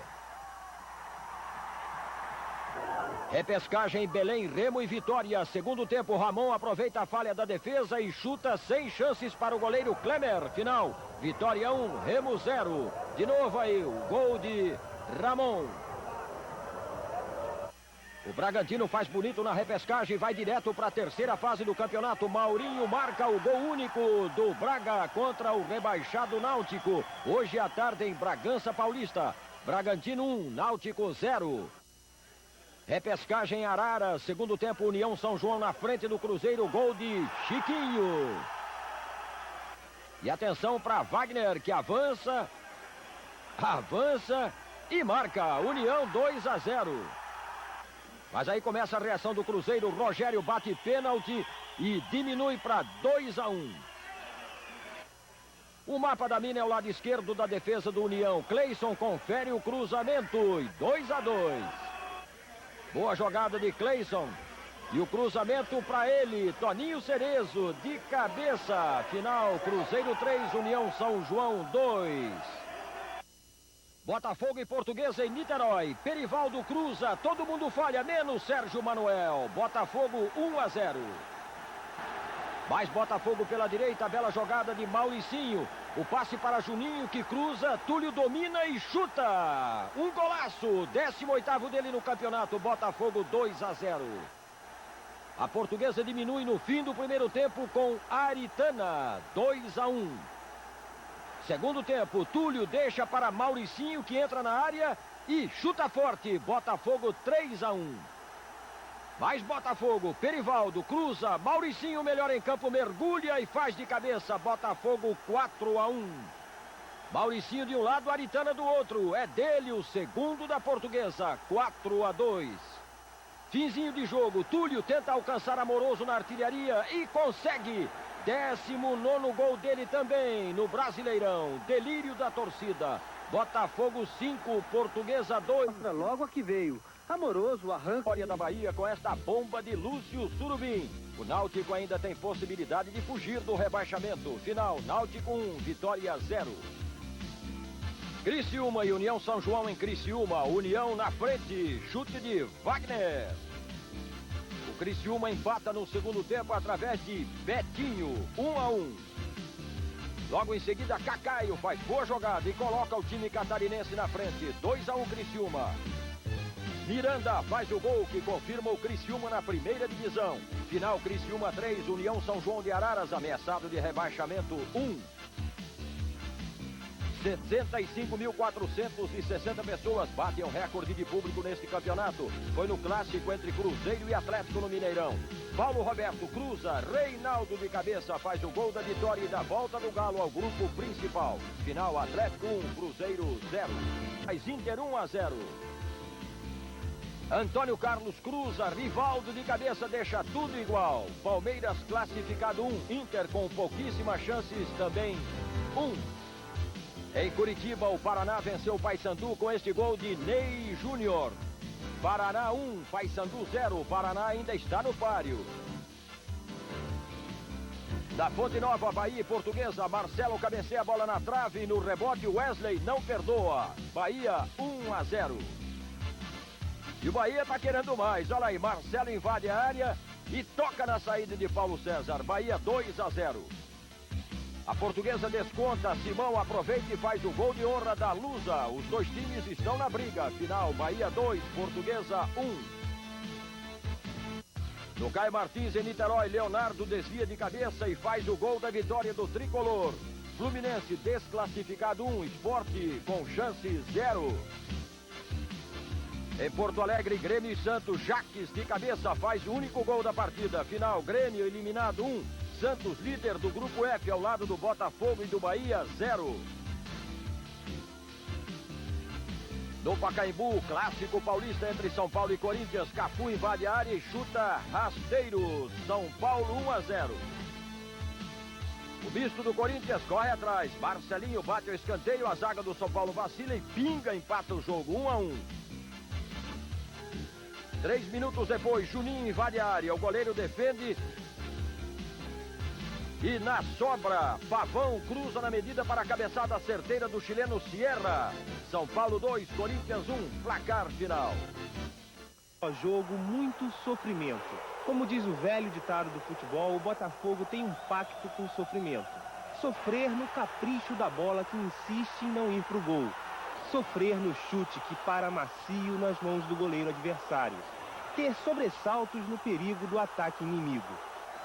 Repescagem Belém, Remo e Vitória. Segundo tempo, Ramon aproveita a falha da defesa e chuta sem chances para o goleiro Klemer. Final, Vitória 1, Remo 0. De novo aí, o gol de Ramon. O Bragantino faz bonito na repescagem e vai direto para a terceira fase do campeonato. Maurinho marca o gol único do Braga contra o rebaixado Náutico. Hoje à tarde em Bragança Paulista. Bragantino 1, Náutico 0. Repescagem em Arara, segundo tempo, União São João na frente do Cruzeiro, gol de Chiquinho. E atenção para Wagner, que avança e marca. União 2-0. Mas aí começa a reação do Cruzeiro. Rogério bate pênalti e diminui para 2-1. O mapa da mina é o lado esquerdo da defesa do União. Cleison confere o cruzamento e 2-2. Boa jogada de Cleison. E o cruzamento para ele, Toninho Cerezo, de cabeça. Final, Cruzeiro 3, União São João 2. Botafogo e Portuguesa em Niterói. Perivaldo cruza, todo mundo falha, menos Sérgio Manuel. Botafogo 1-0. Mais Botafogo pela direita, bela jogada de Mauricinho. O passe para Juninho que cruza, Túlio domina e chuta. Um golaço, 18º dele no campeonato, Botafogo 2-0. A Portuguesa diminui no fim do primeiro tempo com Aritana, 2-1. Segundo tempo, Túlio deixa para Mauricinho que entra na área e chuta forte, Botafogo 3-1. Mais Botafogo, Perivaldo cruza, Mauricinho melhor em campo, mergulha e faz de cabeça, Botafogo 4-1. Mauricinho de um lado, Aritana do outro, é dele o segundo da Portuguesa, 4-2. Finzinho de jogo, Túlio tenta alcançar Amoroso na artilharia e consegue. 19º gol dele também no Brasileirão, delírio da torcida. Botafogo 5, Portuguesa 2. Logo aqui veio. Amoroso arranca. Vitória da Bahia com esta bomba de Lúcio Surubim. O Náutico ainda tem possibilidade de fugir do rebaixamento. Final, Náutico 1, Vitória 0. Criciúma e União São João em Criciúma. União na frente, chute de Wagner. O Criciúma empata no segundo tempo através de Betinho, 1-1. Logo em seguida, Cacaio faz boa jogada e coloca o time catarinense na frente, 2-1 Criciúma. Miranda faz o gol que confirma o Criciúma na primeira divisão. Final, Criciúma 3, União São João de Araras, ameaçado de rebaixamento 1. 65.460 pessoas batem o recorde de público neste campeonato. Foi no clássico entre Cruzeiro e Atlético no Mineirão. Paulo Roberto cruza, Reinaldo de cabeça faz o gol da vitória e da volta do Galo ao grupo principal. Final, Atlético 1, Cruzeiro 0. Mais Inter 1-0. Antônio Carlos cruza, Rivaldo de cabeça deixa tudo igual. Palmeiras classificado 1, Inter com pouquíssimas chances também 1. Em Curitiba, o Paraná venceu o Paysandu com este gol de Ney Júnior. Paraná 1, Paysandu 0. O Paraná ainda está no páreo. Da Fonte Nova, Bahia e Portuguesa, Marcelo cabeceia a bola na trave. No rebote, Wesley não perdoa. Bahia 1-0. E o Bahia está querendo mais. Olha aí, Marcelo invade a área e toca na saída de Paulo César. Bahia 2-0. A Portuguesa desconta, Simão aproveita e faz o gol de honra da Lusa. Os dois times estão na briga. Final, Bahia 2, Portuguesa 1. No Caio Martins, em Niterói, Leonardo desvia de cabeça e faz o gol da vitória do Tricolor. Fluminense desclassificado 1, Sport com chance 0. Em Porto Alegre, Grêmio e Santos, Jaques de cabeça faz o único gol da partida. Final, Grêmio eliminado 1. Santos, líder do Grupo F, ao lado do Botafogo e do Bahia, 0. No Pacaembu, clássico paulista entre São Paulo e Corinthians. Cafu invade a área e chuta rasteiro. São Paulo 1-0. O misto do Corinthians corre atrás. Marcelinho bate o escanteio. A zaga do São Paulo vacila e pinga, empata o jogo 1-1. 3 minutos depois, Juninho invade a área. O goleiro defende. E na sobra, Pavão cruza na medida para a cabeçada certeira do chileno Sierra. São Paulo 2, Corinthians 1, placar final. Jogo, muito sofrimento. Como diz o velho ditado do futebol, o Botafogo tem um pacto com o sofrimento. Sofrer no capricho da bola que insiste em não ir para o gol. Sofrer no chute que para macio nas mãos do goleiro adversário. ter sobressaltos no perigo do ataque inimigo.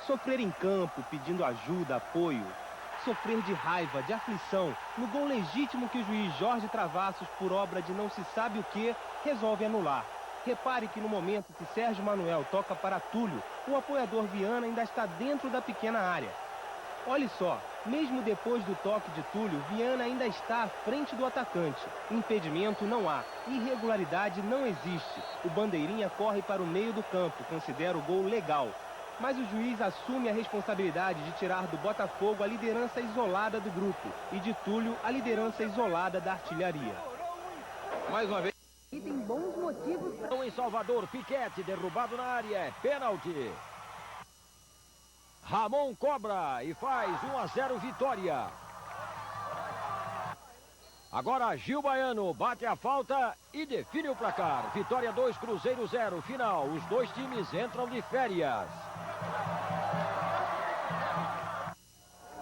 Sofrer em campo, pedindo ajuda, apoio. Sofrer de raiva, de aflição, no gol legítimo que o juiz Jorge Travassos, por obra de não se sabe o que, resolve anular. Repare que no momento que Sérgio Manuel toca para Túlio, o apoiador Viana ainda está dentro da pequena área. Olhe só, mesmo depois do toque de Túlio, Viana ainda está à frente do atacante. Impedimento não há, irregularidade não existe. O bandeirinha corre para o meio do campo, considera o gol legal. Mas o juiz assume a responsabilidade de tirar do Botafogo a liderança isolada do grupo e de Túlio a liderança isolada da artilharia. Mais uma vez. E tem bons motivos para... Em Salvador, Piquete derrubado na área, é pênalti. Ramon cobra e faz 1-0 Vitória. Agora Gil Baiano bate a falta e define o placar. Vitória 2, Cruzeiro 0. Final, os dois times entram de férias.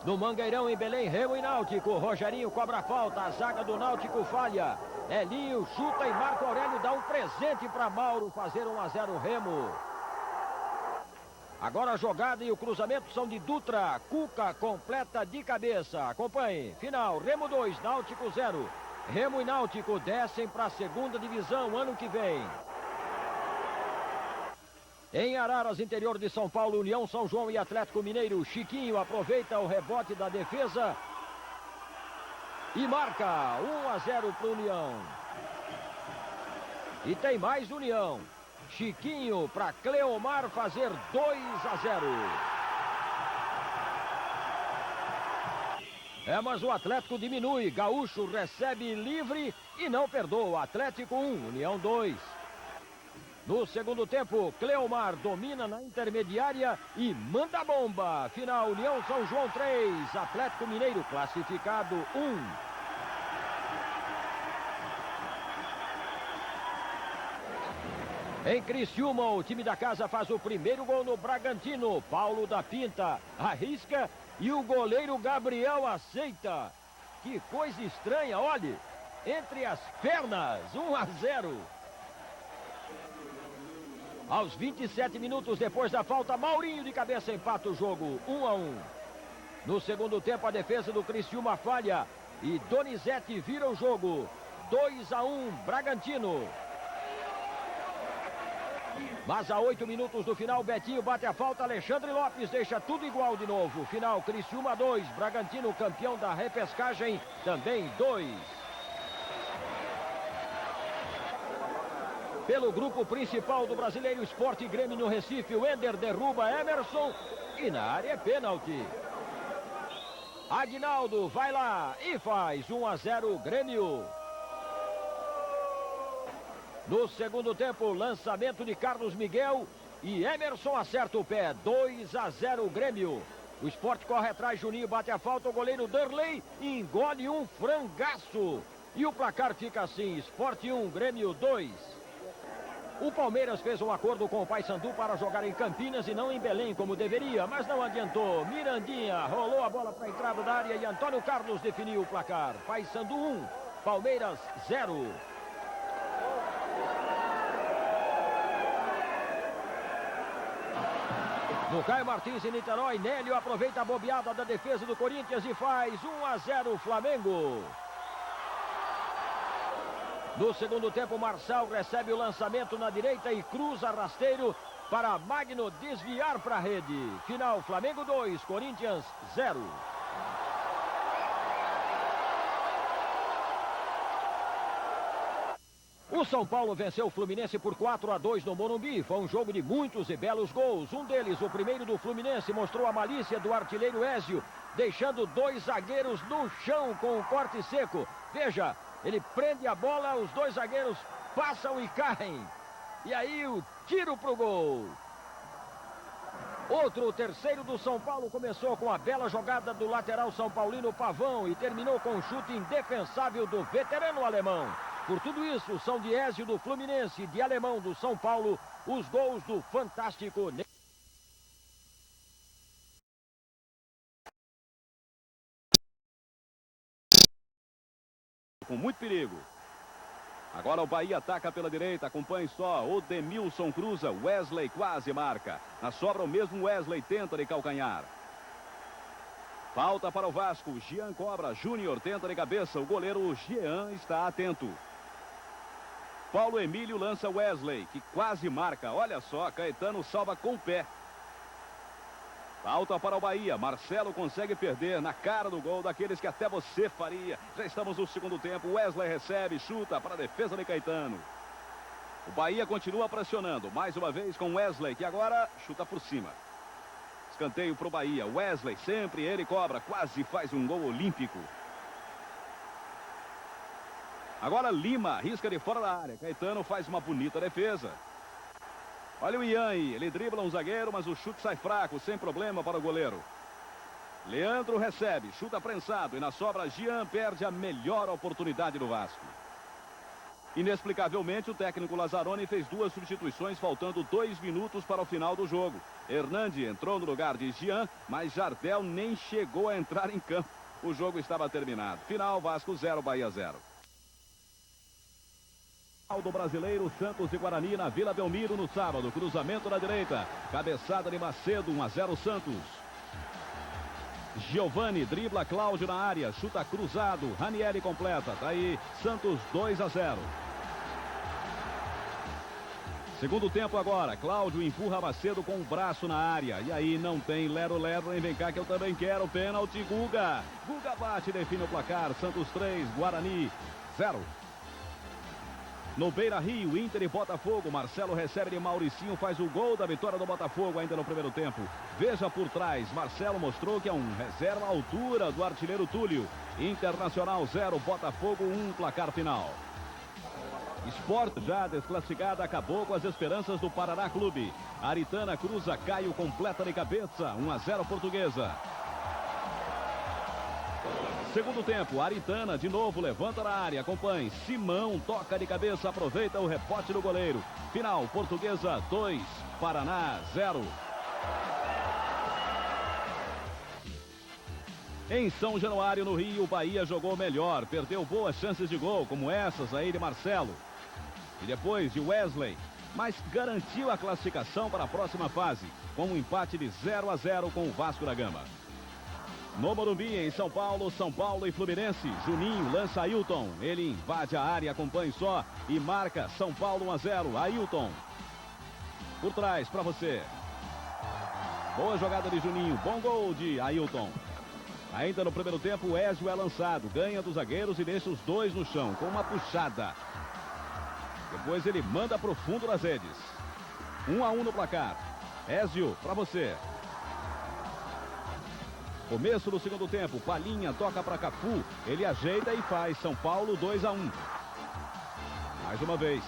No Mangueirão, em Belém, Remo e Náutico. Rogerinho cobra a falta, a zaga do Náutico falha. Elinho chuta e Marco Aurélio dá um presente para Mauro fazer 1-0 Remo. Agora a jogada e o cruzamento são de Dutra. Cuca completa de cabeça. Acompanhe. Final, Remo 2, Náutico 0. Remo e Náutico descem para a segunda divisão ano que vem. Em Araras, interior de São Paulo, União São João e Atlético Mineiro. Chiquinho aproveita o rebote da defesa e marca 1-0 para o União. E tem mais União. Chiquinho para Cleomar fazer 2-0. Mas o Atlético diminui. Gaúcho recebe livre e não perdoa. Atlético 1, União 2. No segundo tempo, Cleomar domina na intermediária e manda bomba. Final, União São João 3, Atlético Mineiro classificado 1. Em Criciúma, o time da casa faz o primeiro gol no Bragantino. Paulo da Pinta arrisca e o goleiro Gabriel aceita. Que coisa estranha, olhe, entre as pernas, 1-0. Aos 27 minutos depois da falta, Maurinho de cabeça empata o jogo, 1-1. No segundo tempo, a defesa do Criciúma falha e Donizete vira o jogo, 2-1 Bragantino. Mas a 8 minutos do final, Betinho bate a falta, Alexandre Lopes deixa tudo igual de novo. Final, Criciúma 2, Bragantino campeão da repescagem, também 2. Pelo grupo principal do Brasileiro Esporte Grêmio no Recife, o Ender derruba Emerson e na área é pênalti. Aguinaldo vai lá e faz 1-0 Grêmio. No segundo tempo, lançamento de Carlos Miguel e Emerson acerta o pé, 2-0 Grêmio. O Sport corre atrás, Juninho bate a falta, o goleiro Derlei engole um frangaço. E o placar fica assim, Sport 1, Grêmio 2. O Palmeiras fez um acordo com o Paysandu para jogar em Campinas e não em Belém como deveria, mas não adiantou. Mirandinha rolou a bola para a entrada da área e Antônio Carlos definiu o placar. Paysandu 1, Palmeiras 0. No Caio Martins em Niterói, Nélio aproveita a bobeada da defesa do Corinthians e faz 1-0 Flamengo. No segundo tempo, Marçal recebe o lançamento na direita e cruza rasteiro para Magno desviar para a rede. Final, Flamengo 2, Corinthians 0. O São Paulo venceu o Fluminense por 4-2 no Morumbi. Foi um jogo de muitos e belos gols. Um deles, o primeiro do Fluminense, mostrou a malícia do artilheiro Ézio, deixando dois zagueiros no chão com um corte seco. Veja, ele prende a bola, os dois zagueiros passam e caem. E aí o tiro pro gol. Outro, o terceiro do São Paulo, começou com a bela jogada do lateral São Paulino Pavão e terminou com um chute indefensável do veterano alemão. Por tudo isso, são de Ézio do Fluminense e de Alemão do São Paulo, os gols do fantástico. Com muito perigo. Agora o Bahia ataca pela direita, acompanhe só, o Demilson cruza, Wesley quase marca. Na sobra o mesmo Wesley tenta de calcanhar. Falta para o Vasco, Jean cobra, Júnior tenta de cabeça, o goleiro Jean está atento. Paulo Emílio lança Wesley, que quase marca, olha só, Caetano salva com o pé. Falta para o Bahia, Marcelo consegue perder na cara do gol daqueles que até você faria. Já estamos no segundo tempo, Wesley recebe, chuta para a defesa de Caetano. O Bahia continua pressionando, mais uma vez com Wesley, que agora chuta por cima. Escanteio para o Bahia, Wesley, sempre ele cobra, quase faz um gol olímpico. Agora Lima, arrisca de fora da área, Caetano faz uma bonita defesa. Olha o Ian aí, ele dribla um zagueiro, mas o chute sai fraco, sem problema para o goleiro. Leandro recebe, chuta prensado e na sobra Jean perde a melhor oportunidade do Vasco. Inexplicavelmente, o técnico Lazzaroni fez 2 substituições, faltando 2 minutos para o final do jogo. Hernandi entrou no lugar de Jean, mas Jardel nem chegou a entrar em campo. O jogo estava terminado. Final, Vasco 0, Bahia 0. Do brasileiro, Santos e Guarani na Vila Belmiro no sábado. Cruzamento na direita. Cabeçada de Macedo, 1-0 Santos. Giovani dribla Cláudio na área. Chuta cruzado. Ranieri completa. Tá aí, Santos 2-0. Segundo tempo agora. Cláudio empurra Macedo com o braço na área. E aí não tem lero-lero. Vem cá que eu também quero. Pênalti, Guga. Guga bate, define o placar. Santos 3, Guarani 0. No Beira-Rio, Inter e Botafogo, Marcelo recebe de Mauricinho, faz o gol da vitória do Botafogo ainda no primeiro tempo. Veja por trás, Marcelo mostrou que é um reserva à altura do artilheiro Túlio. Internacional 0, Botafogo 1, placar final. Sport já desclassificada, acabou com as esperanças do Paraná Clube. Aritana cruza, Caio completa de cabeça, 1-0 Portuguesa. Segundo tempo, Aritana de novo levanta na área, acompanhe, Simão toca de cabeça, aproveita o rebote do goleiro. Final, Portuguesa 2, Paraná 0. Em São Januário, no Rio, o Bahia jogou melhor, perdeu boas chances de gol, como essas aí de Marcelo. E depois de Wesley, mas garantiu a classificação para a próxima fase, com um empate de 0-0 com o Vasco da Gama. No Morumbi, em São Paulo e Fluminense, Juninho lança Ailton. Ele invade a área, acompanhe só e marca São Paulo 1-0. Ailton. Por trás para você. Boa jogada de Juninho, bom gol de Ailton. Ainda no primeiro tempo, o Ezio é lançado, ganha dos zagueiros e deixa os dois no chão, com uma puxada. Depois ele manda para o fundo das redes. 1-1 no placar. Ezio, para você. Começo do segundo tempo, Palhinha toca para Cafu, ele ajeita e faz São Paulo 2-1. Mais uma vez.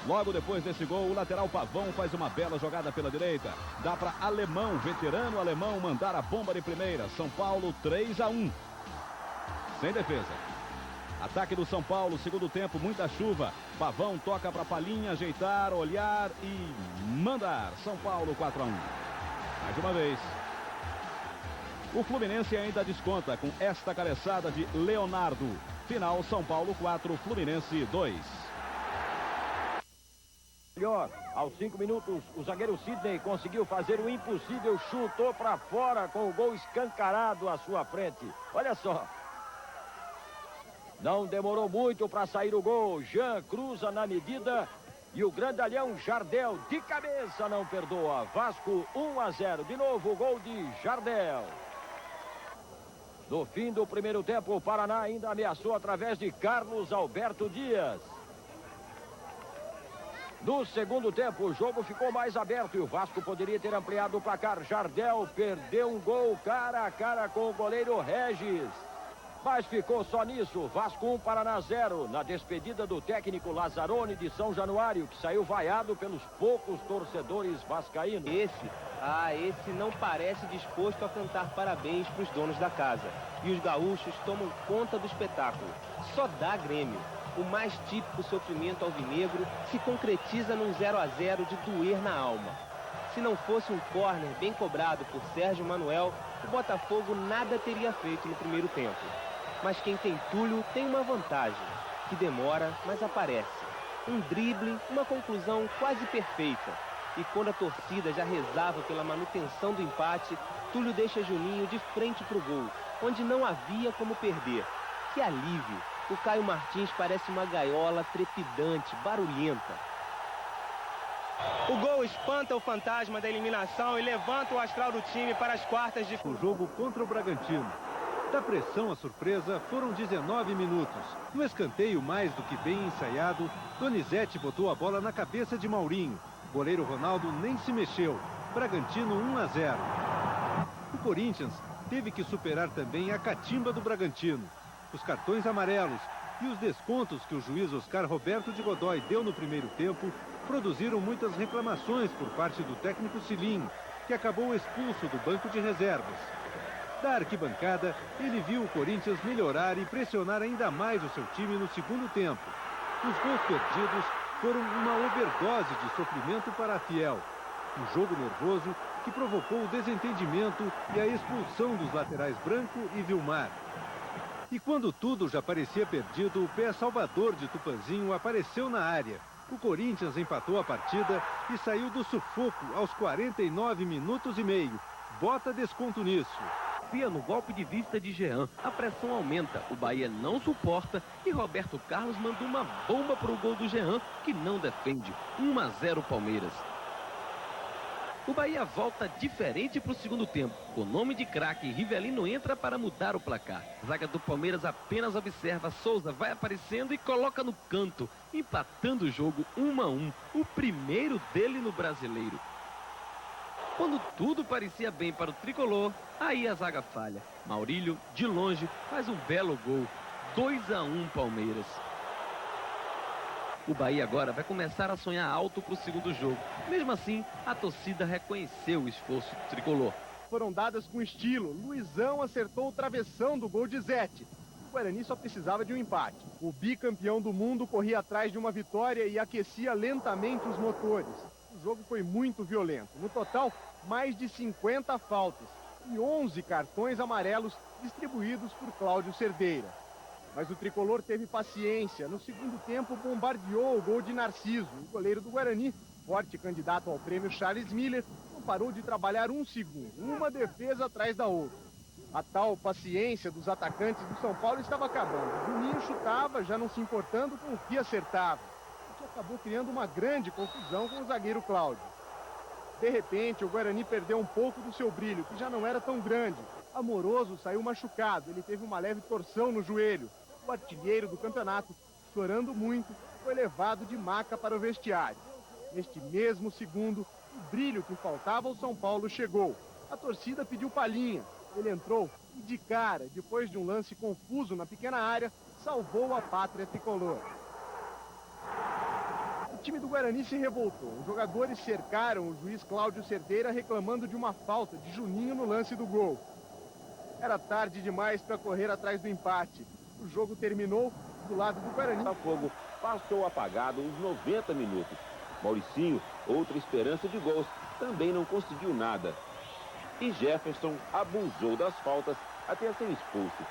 Logo depois desse gol, o lateral Pavão faz uma bela jogada pela direita. Dá para Alemão, veterano alemão, mandar a bomba de primeira. São Paulo 3-1. Sem defesa. Ataque do São Paulo, segundo tempo, muita chuva. Pavão toca para Palhinha, ajeitar, olhar e mandar. São Paulo 4-1. Mais uma vez. O Fluminense ainda desconta com esta cabeçada de Leonardo. Final, São Paulo 4, Fluminense 2. Melhor, aos 5 minutos, o zagueiro Sidney conseguiu fazer o impossível, chutou para fora com o gol escancarado à sua frente. Olha só. Não demorou muito para sair o gol. Jean cruza na medida e o grandalhão Jardel de cabeça não perdoa. Vasco 1-0. De novo o gol de Jardel. No fim do primeiro tempo, o Paraná ainda ameaçou através de Carlos Alberto Dias. No segundo tempo, o jogo ficou mais aberto e o Vasco poderia ter ampliado o placar. Jardel perdeu um gol cara a cara com o goleiro Regis. Mas ficou só nisso. Vasco 1, Paraná 0. Na despedida do técnico Lazzaroni de São Januário, que saiu vaiado pelos poucos torcedores vascaínos. Esse não parece disposto a cantar parabéns para os donos da casa. E os gaúchos tomam conta do espetáculo. Só dá Grêmio. O mais típico sofrimento alvinegro se concretiza num 0-0 de doer na alma. Se não fosse um córner bem cobrado por Sérgio Manuel, o Botafogo nada teria feito no primeiro tempo. Mas quem tem Túlio tem uma vantagem. que demora, mas aparece. Um drible, uma conclusão quase perfeita. E quando a torcida já rezava pela manutenção do empate, Túlio deixa Juninho de frente para o gol, onde não havia como perder. Que alívio! O Caio Martins parece uma gaiola trepidante, barulhenta. O gol espanta o fantasma da eliminação e levanta o astral do time para as quartas de... O jogo contra o Bragantino. Da pressão à surpresa, foram 19 minutos. No escanteio mais do que bem ensaiado, Donizete botou a bola na cabeça de Maurinho. Goleiro Ronaldo nem se mexeu. Bragantino 1-0. O Corinthians teve que superar também a catimba do Bragantino. Os cartões amarelos e os descontos que o juiz Oscar Roberto de Godoy deu no primeiro tempo produziram muitas reclamações por parte do técnico Cilinho, que acabou expulso do banco de reservas. Da arquibancada, ele viu o Corinthians melhorar e pressionar ainda mais o seu time no segundo tempo. Os gols perdidos foram uma overdose de sofrimento para a Fiel. Um jogo nervoso que provocou o desentendimento e a expulsão dos laterais Branco e Vilmar. E quando tudo já parecia perdido, o pé salvador de Tupanzinho apareceu na área. O Corinthians empatou a partida e saiu do sufoco aos 49 minutos e meio. Bota desconto nisso. No golpe de vista de Jean, a pressão aumenta, o Bahia não suporta e Roberto Carlos manda uma bomba para o gol do Jean, que não defende. 1-0 Palmeiras. O Bahia volta diferente para o segundo tempo. Com nome de craque, Rivelino entra para mudar o placar. A zaga do Palmeiras apenas observa, Souza vai aparecendo e coloca no canto, empatando o jogo 1-1, o primeiro dele no Brasileiro. Quando tudo parecia bem para o tricolor, aí a zaga falha. Maurílio, de longe, faz um belo gol. 2-1 Palmeiras. O Bahia agora vai começar a sonhar alto para o segundo jogo. Mesmo assim, a torcida reconheceu o esforço do tricolor. Foram dadas com estilo. Luizão acertou o travessão do gol de Zete. O Guarani só precisava de um empate. O bicampeão do mundo corria atrás de uma vitória e aquecia lentamente os motores. O jogo foi muito violento. No total, mais de 50 faltas e 11 cartões amarelos distribuídos por Cláudio Cerdeira. Mas o tricolor teve paciência. No segundo tempo, bombardeou o gol de Narciso. O goleiro do Guarani, forte candidato ao prêmio Charles Miller, não parou de trabalhar um segundo, uma defesa atrás da outra. A tal paciência dos atacantes do São Paulo estava acabando. Juninho chutava, já não se importando com o que acertava, o que acabou criando uma grande confusão com o zagueiro Cláudio. De repente, o Guarani perdeu um pouco do seu brilho, que já não era tão grande. Amoroso saiu machucado, ele teve uma leve torção no joelho. O artilheiro do campeonato, chorando muito, foi levado de maca para o vestiário. Neste mesmo segundo, o brilho que faltava ao São Paulo chegou. A torcida pediu palhinha. Ele entrou e, de cara, depois de um lance confuso na pequena área, salvou a pátria tricolor. O time do Guarani se revoltou. Os jogadores cercaram o juiz Cláudio Cerdeira reclamando de uma falta de Juninho no lance do gol. Era tarde demais para correr atrás do empate. O jogo terminou do lado do Guarani. O Fogo passou apagado uns 90 minutos. Mauricinho, outra esperança de gols, também não conseguiu nada. E Jefferson abusou das faltas até ser expulso.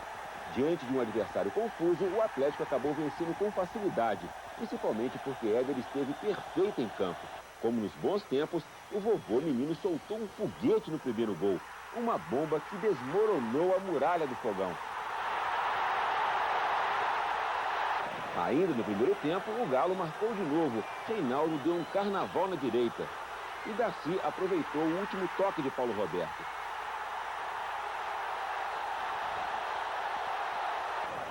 Diante de um adversário confuso, o Atlético acabou vencendo com facilidade, principalmente porque Éder esteve perfeito em campo. Como nos bons tempos, o vovô menino soltou um foguete no primeiro gol. Uma bomba que desmoronou a muralha do Fogão. Ainda no primeiro tempo, o Galo marcou de novo. Reinaldo deu um carnaval na direita. E Darcy aproveitou o último toque de Paulo Roberto.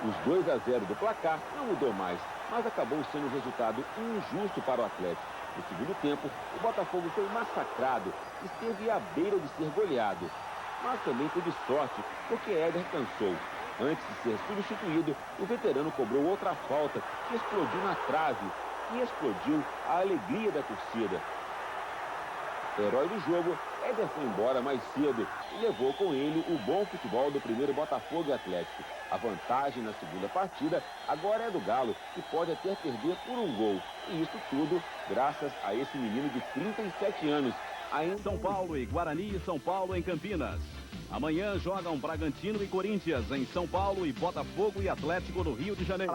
Os 2-0 do placar não mudou mais, mas acabou sendo um resultado injusto para o Atlético. No segundo tempo, o Botafogo foi massacrado, esteve à beira de ser goleado. Mas também teve sorte, porque Éder cansou. Antes de ser substituído, o veterano cobrou outra falta, que explodiu na trave e explodiu a alegria da torcida. Herói do jogo, Éder foi embora mais cedo e levou com ele o bom futebol do primeiro Botafogo e Atlético. A vantagem na segunda partida agora é do Galo, que pode até perder por um gol. E isso tudo graças a esse menino de 37 anos. São Paulo e Guarani, São Paulo em Campinas. Amanhã jogam Bragantino e Corinthians em São Paulo e Botafogo e Atlético no Rio de Janeiro.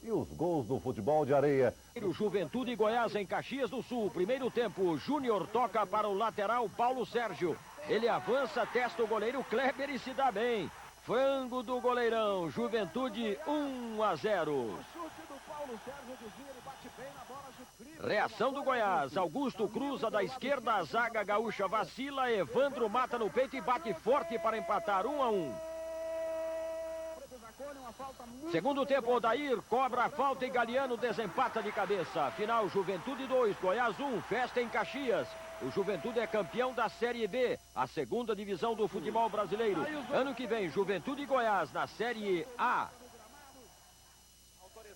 E os gols do futebol de areia. Juventude e Goiás em Caxias do Sul. Primeiro tempo, Júnior toca para o lateral Paulo Sérgio. Ele avança, testa o goleiro Kleber e se dá bem. Frango do goleirão, Juventude 1-0. Reação do Goiás, Augusto cruza da esquerda, a zaga gaúcha vacila, Evandro mata no peito e bate forte para empatar 1-1. Segundo tempo, Odair cobra a falta e Galeano desempata de cabeça. Final, Juventude 2, Goiás 1, festa em Caxias. O Juventude é campeão da Série B, a segunda divisão do futebol brasileiro. Ano que vem, Juventude e Goiás na Série A.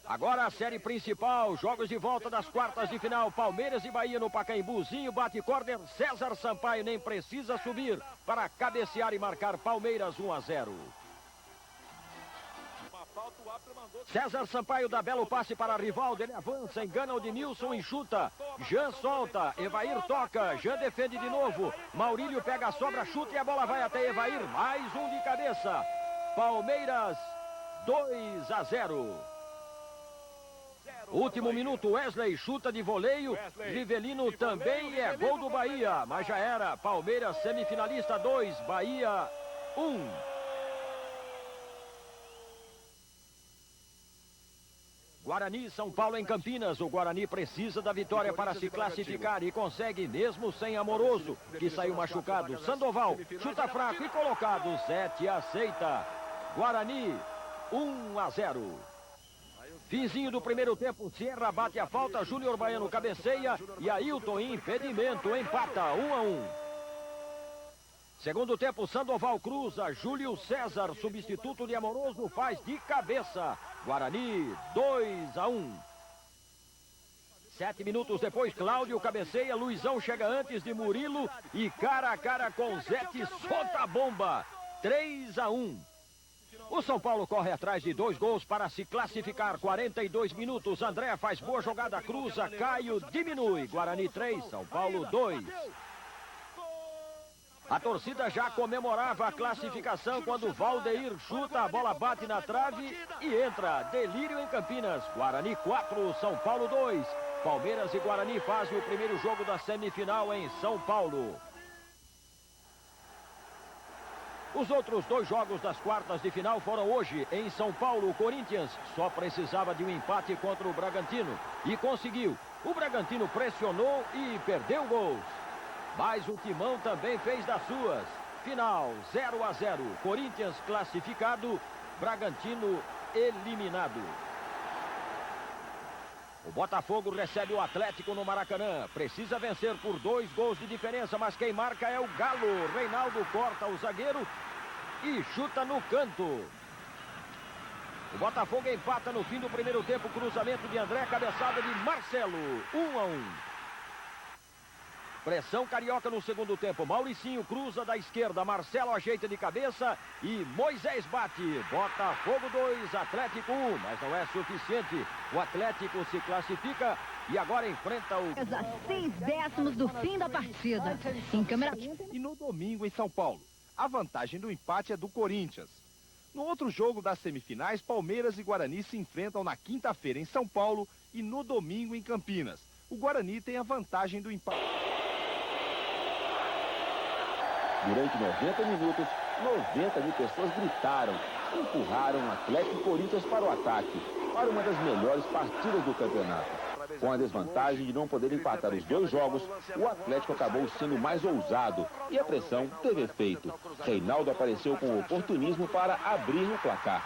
Agora a série principal, jogos de volta das quartas de final, Palmeiras e Bahia no Pacaembuzinho, bate córner, César Sampaio nem precisa subir para cabecear e marcar Palmeiras 1-0. César Sampaio dá belo passe para Rivaldo, ele avança, engana o Denilson e chuta. Jean solta, Evair toca, Jean defende de novo. Maurílio pega a sobra, chuta e a bola vai até Evair, mais um de cabeça. Palmeiras 2-0. Último minuto, Wesley chuta de voleio, Rivelino também é gol do Bahia, mas já era. Palmeiras semifinalista 2, Bahia 1. Guarani, São Paulo em Campinas. O Guarani precisa da vitória para se classificar e consegue mesmo sem Amoroso, que saiu machucado. Sandoval chuta fraco e colocado. Zete aceita. Guarani 1-0. Finzinho do primeiro tempo, Sierra bate a falta, Júnior Baiano cabeceia e Ailton impedimento, empata 1-1. Segundo tempo, Sandoval cruza, Júlio César, substituto de Amoroso, faz de cabeça. Guarani 2-1. 7 minutos depois, Cláudio cabeceia, Luizão chega antes de Murilo e cara a cara com Zete, solta a bomba. 3-1. O São Paulo corre atrás de 2 gols para se classificar. 42 minutos, André faz boa jogada, cruza, Caio diminui. Guarani 3, São Paulo 2. A torcida já comemorava a classificação quando Valdeir chuta, a bola bate na trave e entra. Delírio em Campinas. Guarani 4, São Paulo 2. Palmeiras e Guarani fazem o primeiro jogo da semifinal em São Paulo. Os outros 2 jogos das quartas de final foram hoje em São Paulo. O Corinthians só precisava de um empate contra o Bragantino e conseguiu. O Bragantino pressionou e perdeu gols. Mas o Timão também fez das suas. Final 0-0. Corinthians classificado, Bragantino eliminado. O Botafogo recebe o Atlético no Maracanã. Precisa vencer por 2 gols de diferença, mas quem marca é o Galo. Reinaldo corta o zagueiro e chuta no canto. O Botafogo empata no fim do primeiro tempo. Cruzamento de André, cabeçada de Marcelo. 1-1. Pressão carioca no segundo tempo. Mauricinho cruza da esquerda. Marcelo ajeita de cabeça e Moisés bate. Botafogo 2, Atlético 1. Mas não é suficiente. O Atlético se classifica e agora enfrenta o... 6 décimos do fim da partida. Em câmera... E no domingo em São Paulo. A vantagem do empate é do Corinthians. No outro jogo das semifinais, Palmeiras e Guarani se enfrentam na quinta-feira em São Paulo e no domingo em Campinas. O Guarani tem a vantagem do empate. Durante 90 minutos, 90 mil pessoas gritaram, empurraram Atlético e Corinthians para o ataque, para uma das melhores partidas do campeonato. Com a desvantagem de não poder empatar os 2 jogos, o Atlético acabou sendo mais ousado e a pressão teve efeito. Reinaldo apareceu com oportunismo para abrir o placar.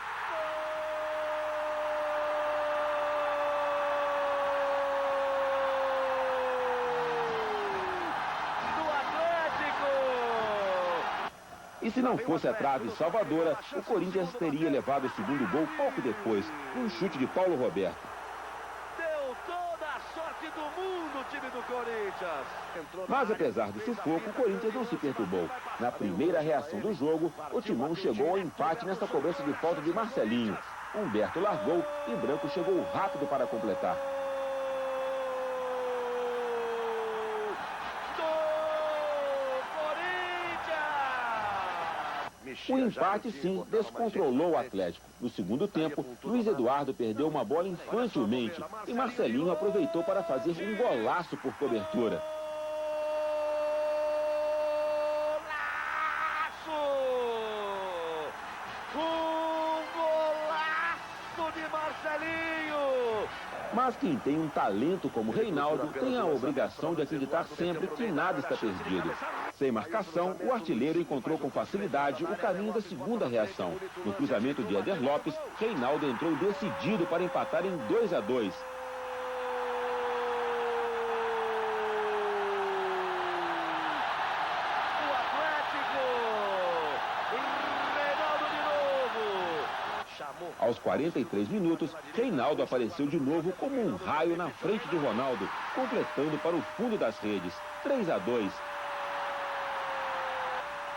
E se não fosse a trave salvadora, o Corinthians teria levado o segundo gol pouco depois, num chute de Paulo Roberto. Deu toda a sorte do mundo o time do Corinthians. Mas apesar do sufoco, o Corinthians não se perturbou. Na primeira reação do jogo, o Timão chegou ao empate nessa cobrança de falta de Marcelinho. Humberto largou e Branco chegou rápido para completar. O empate, sim, descontrolou o Atlético. No segundo tempo, Luiz Eduardo perdeu uma bola infantilmente e Marcelinho aproveitou para fazer um golaço por cobertura. Mas quem tem um talento como Reinaldo tem a obrigação de acreditar sempre que nada está perdido. Sem marcação, o artilheiro encontrou com facilidade o caminho da segunda reação. No cruzamento de Éder Lopes, Reinaldo entrou decidido para empatar em 2-2. Aos 43 minutos, Reinaldo apareceu de novo como um raio na frente de Ronaldo, completando para o fundo das redes. 3-2.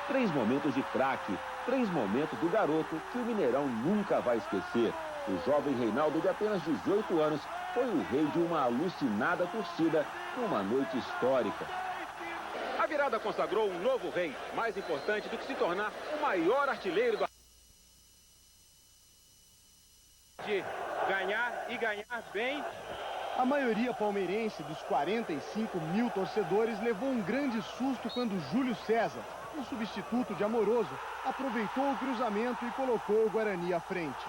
3 momentos de craque, 3 momentos do garoto que o Mineirão nunca vai esquecer. O jovem Reinaldo, de apenas 18 anos, foi o rei de uma alucinada torcida numa noite histórica. A virada consagrou um novo rei, mais importante do que se tornar o maior artilheiro do de ganhar e ganhar bem. A maioria palmeirense dos 45 mil torcedores levou um grande susto quando Júlio César, um substituto de Amoroso, aproveitou o cruzamento e colocou o Guarani à frente.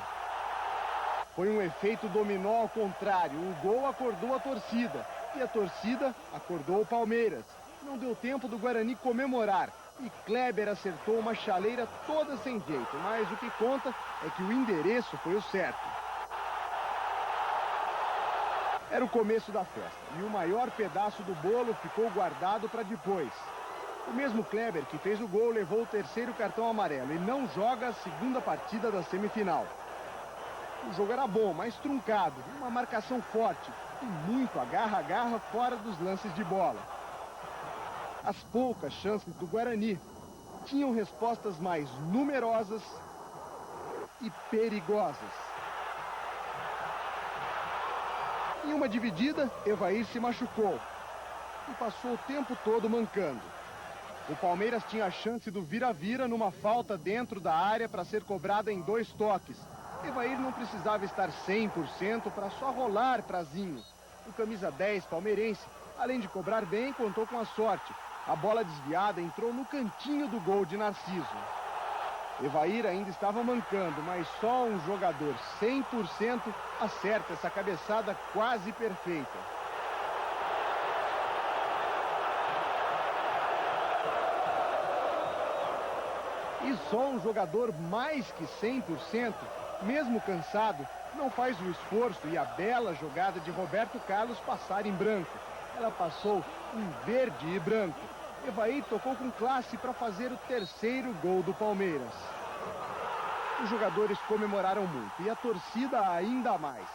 Foi um efeito dominó ao contrário. O gol acordou a torcida e a torcida acordou o Palmeiras. Não deu tempo do Guarani comemorar e Kleber acertou uma chaleira toda sem jeito, mas o que conta é que o endereço foi o certo. Era o começo da festa e o maior pedaço do bolo ficou guardado para depois. O mesmo Kleber que fez o gol levou o terceiro cartão amarelo e não joga a segunda partida da semifinal. O jogo era bom, mas truncado, uma marcação forte e muito agarra-agarra fora dos lances de bola. As poucas chances do Guarani tinham respostas mais numerosas e perigosas. Em uma dividida, Evair se machucou e passou o tempo todo mancando. O Palmeiras tinha a chance do vira-vira numa falta dentro da área para ser cobrada em 2 toques. Evair não precisava estar 100% para só rolar prazinho. O camisa 10 palmeirense, além de cobrar bem, contou com a sorte. A bola desviada entrou no cantinho do gol de Narciso. Evair ainda estava mancando, mas só um jogador 100% acerta essa cabeçada quase perfeita. E só um jogador mais que 100%, mesmo cansado, não faz o esforço e a bela jogada de Roberto Carlos passar em branco. Ela passou em verde e branco. Evair tocou com classe para fazer o terceiro gol do Palmeiras. Os jogadores comemoraram muito e a torcida ainda mais.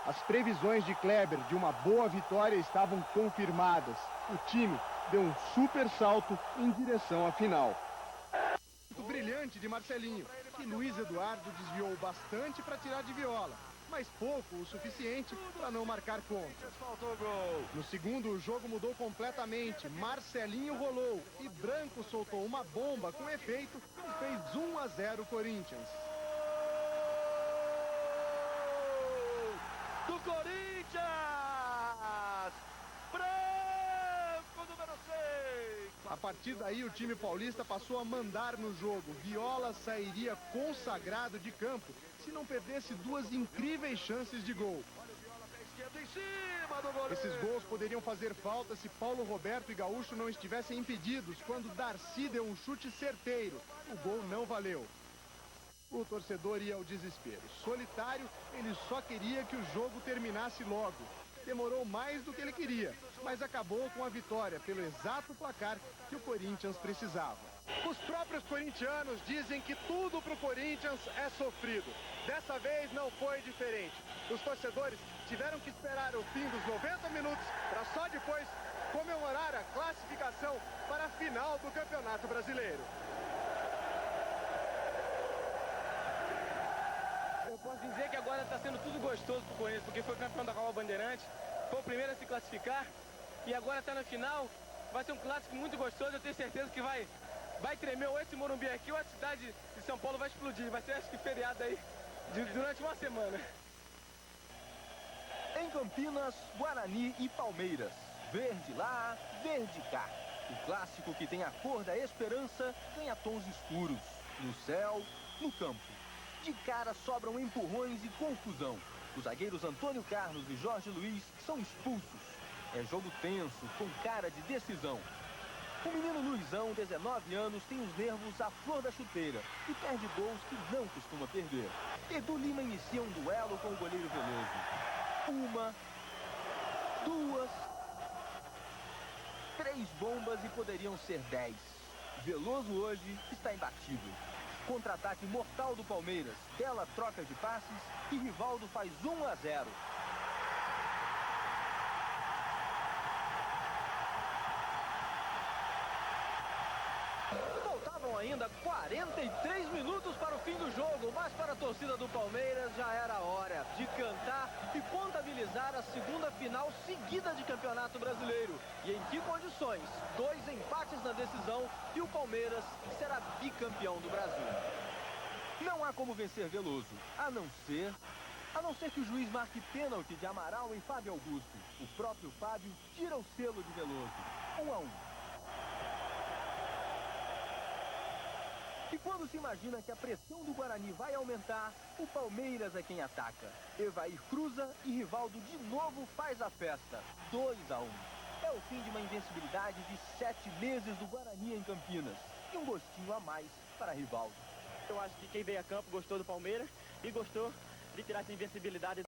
As previsões de Kleber de uma boa vitória estavam confirmadas. O time deu um super salto em direção à final. Brilhante de Marcelinho, que Luiz Eduardo desviou bastante para tirar de Viola, mas pouco o suficiente para não marcar contra. No segundo, o jogo mudou completamente. Marcelinho rolou e Branco soltou uma bomba com efeito e fez 1-0 Corinthians. Do Corinthians! Número 6! A partir daí, o time paulista passou a mandar no jogo. Viola sairia consagrado de campo se não perdesse 2 incríveis chances de gol. Esses gols poderiam fazer falta se Paulo Roberto e Gaúcho não estivessem impedidos quando Darcy deu um chute certeiro. O gol não valeu. O torcedor ia ao desespero. Solitário, ele só queria que o jogo terminasse logo. Demorou mais do que ele queria, mas acabou com a vitória pelo exato placar que o Corinthians precisava. Os próprios corintianos dizem que tudo pro Corinthians é sofrido. Dessa vez não foi diferente. Os torcedores tiveram que esperar o fim dos 90 minutos para só depois comemorar a classificação para a final do Campeonato Brasileiro. Eu posso dizer que agora está sendo tudo gostoso pro Corinthians, porque foi campeão da Copa Bandeirantes, foi o primeiro a se classificar e agora está na final. Vai ser um clássico muito gostoso, eu tenho certeza que vai vai tremer ou esse Morumbi aqui ou a cidade de São Paulo vai explodir. Vai ser, acho que, feriado aí durante uma semana. Em Campinas, Guarani e Palmeiras. Verde lá, verde cá. O clássico que tem a cor da esperança ganha tons escuros. No céu, no campo. De cara sobram empurrões e confusão. Os zagueiros Antônio Carlos e Jorge Luiz são expulsos. É jogo tenso, com cara de decisão. O menino Luizão, 19 anos, tem os nervos à flor da chuteira e perde gols que não costuma perder. Edu Lima inicia um duelo com o goleiro Veloso. Uma, duas, 3 bombas e poderiam ser 10. Veloso hoje está imbatível. Contra-ataque mortal do Palmeiras, bela troca de passes e Rivaldo faz 1-0. Faltavam ainda 43 minutos para o fim do jogo, mas para a torcida do Palmeiras já era hora de cantar e contabilizar a segunda final seguida de Campeonato Brasileiro. E em que condições? 2 empates na decisão e o Palmeiras será bicampeão do Brasil. Não há como vencer Veloso, a não ser que o juiz marque pênalti de Amaral em Fábio Augusto. O próprio Fábio tira o selo de Veloso. 1-1. E quando se imagina que a pressão do Guarani vai aumentar, o Palmeiras é quem ataca. Evair cruza e Rivaldo de novo faz a festa. 2-1. É o fim de uma invencibilidade de 7 meses do Guarani em Campinas. E um gostinho a mais para Rivaldo. Eu acho que quem veio a campo gostou do Palmeiras e gostou de tirar essa invencibilidade.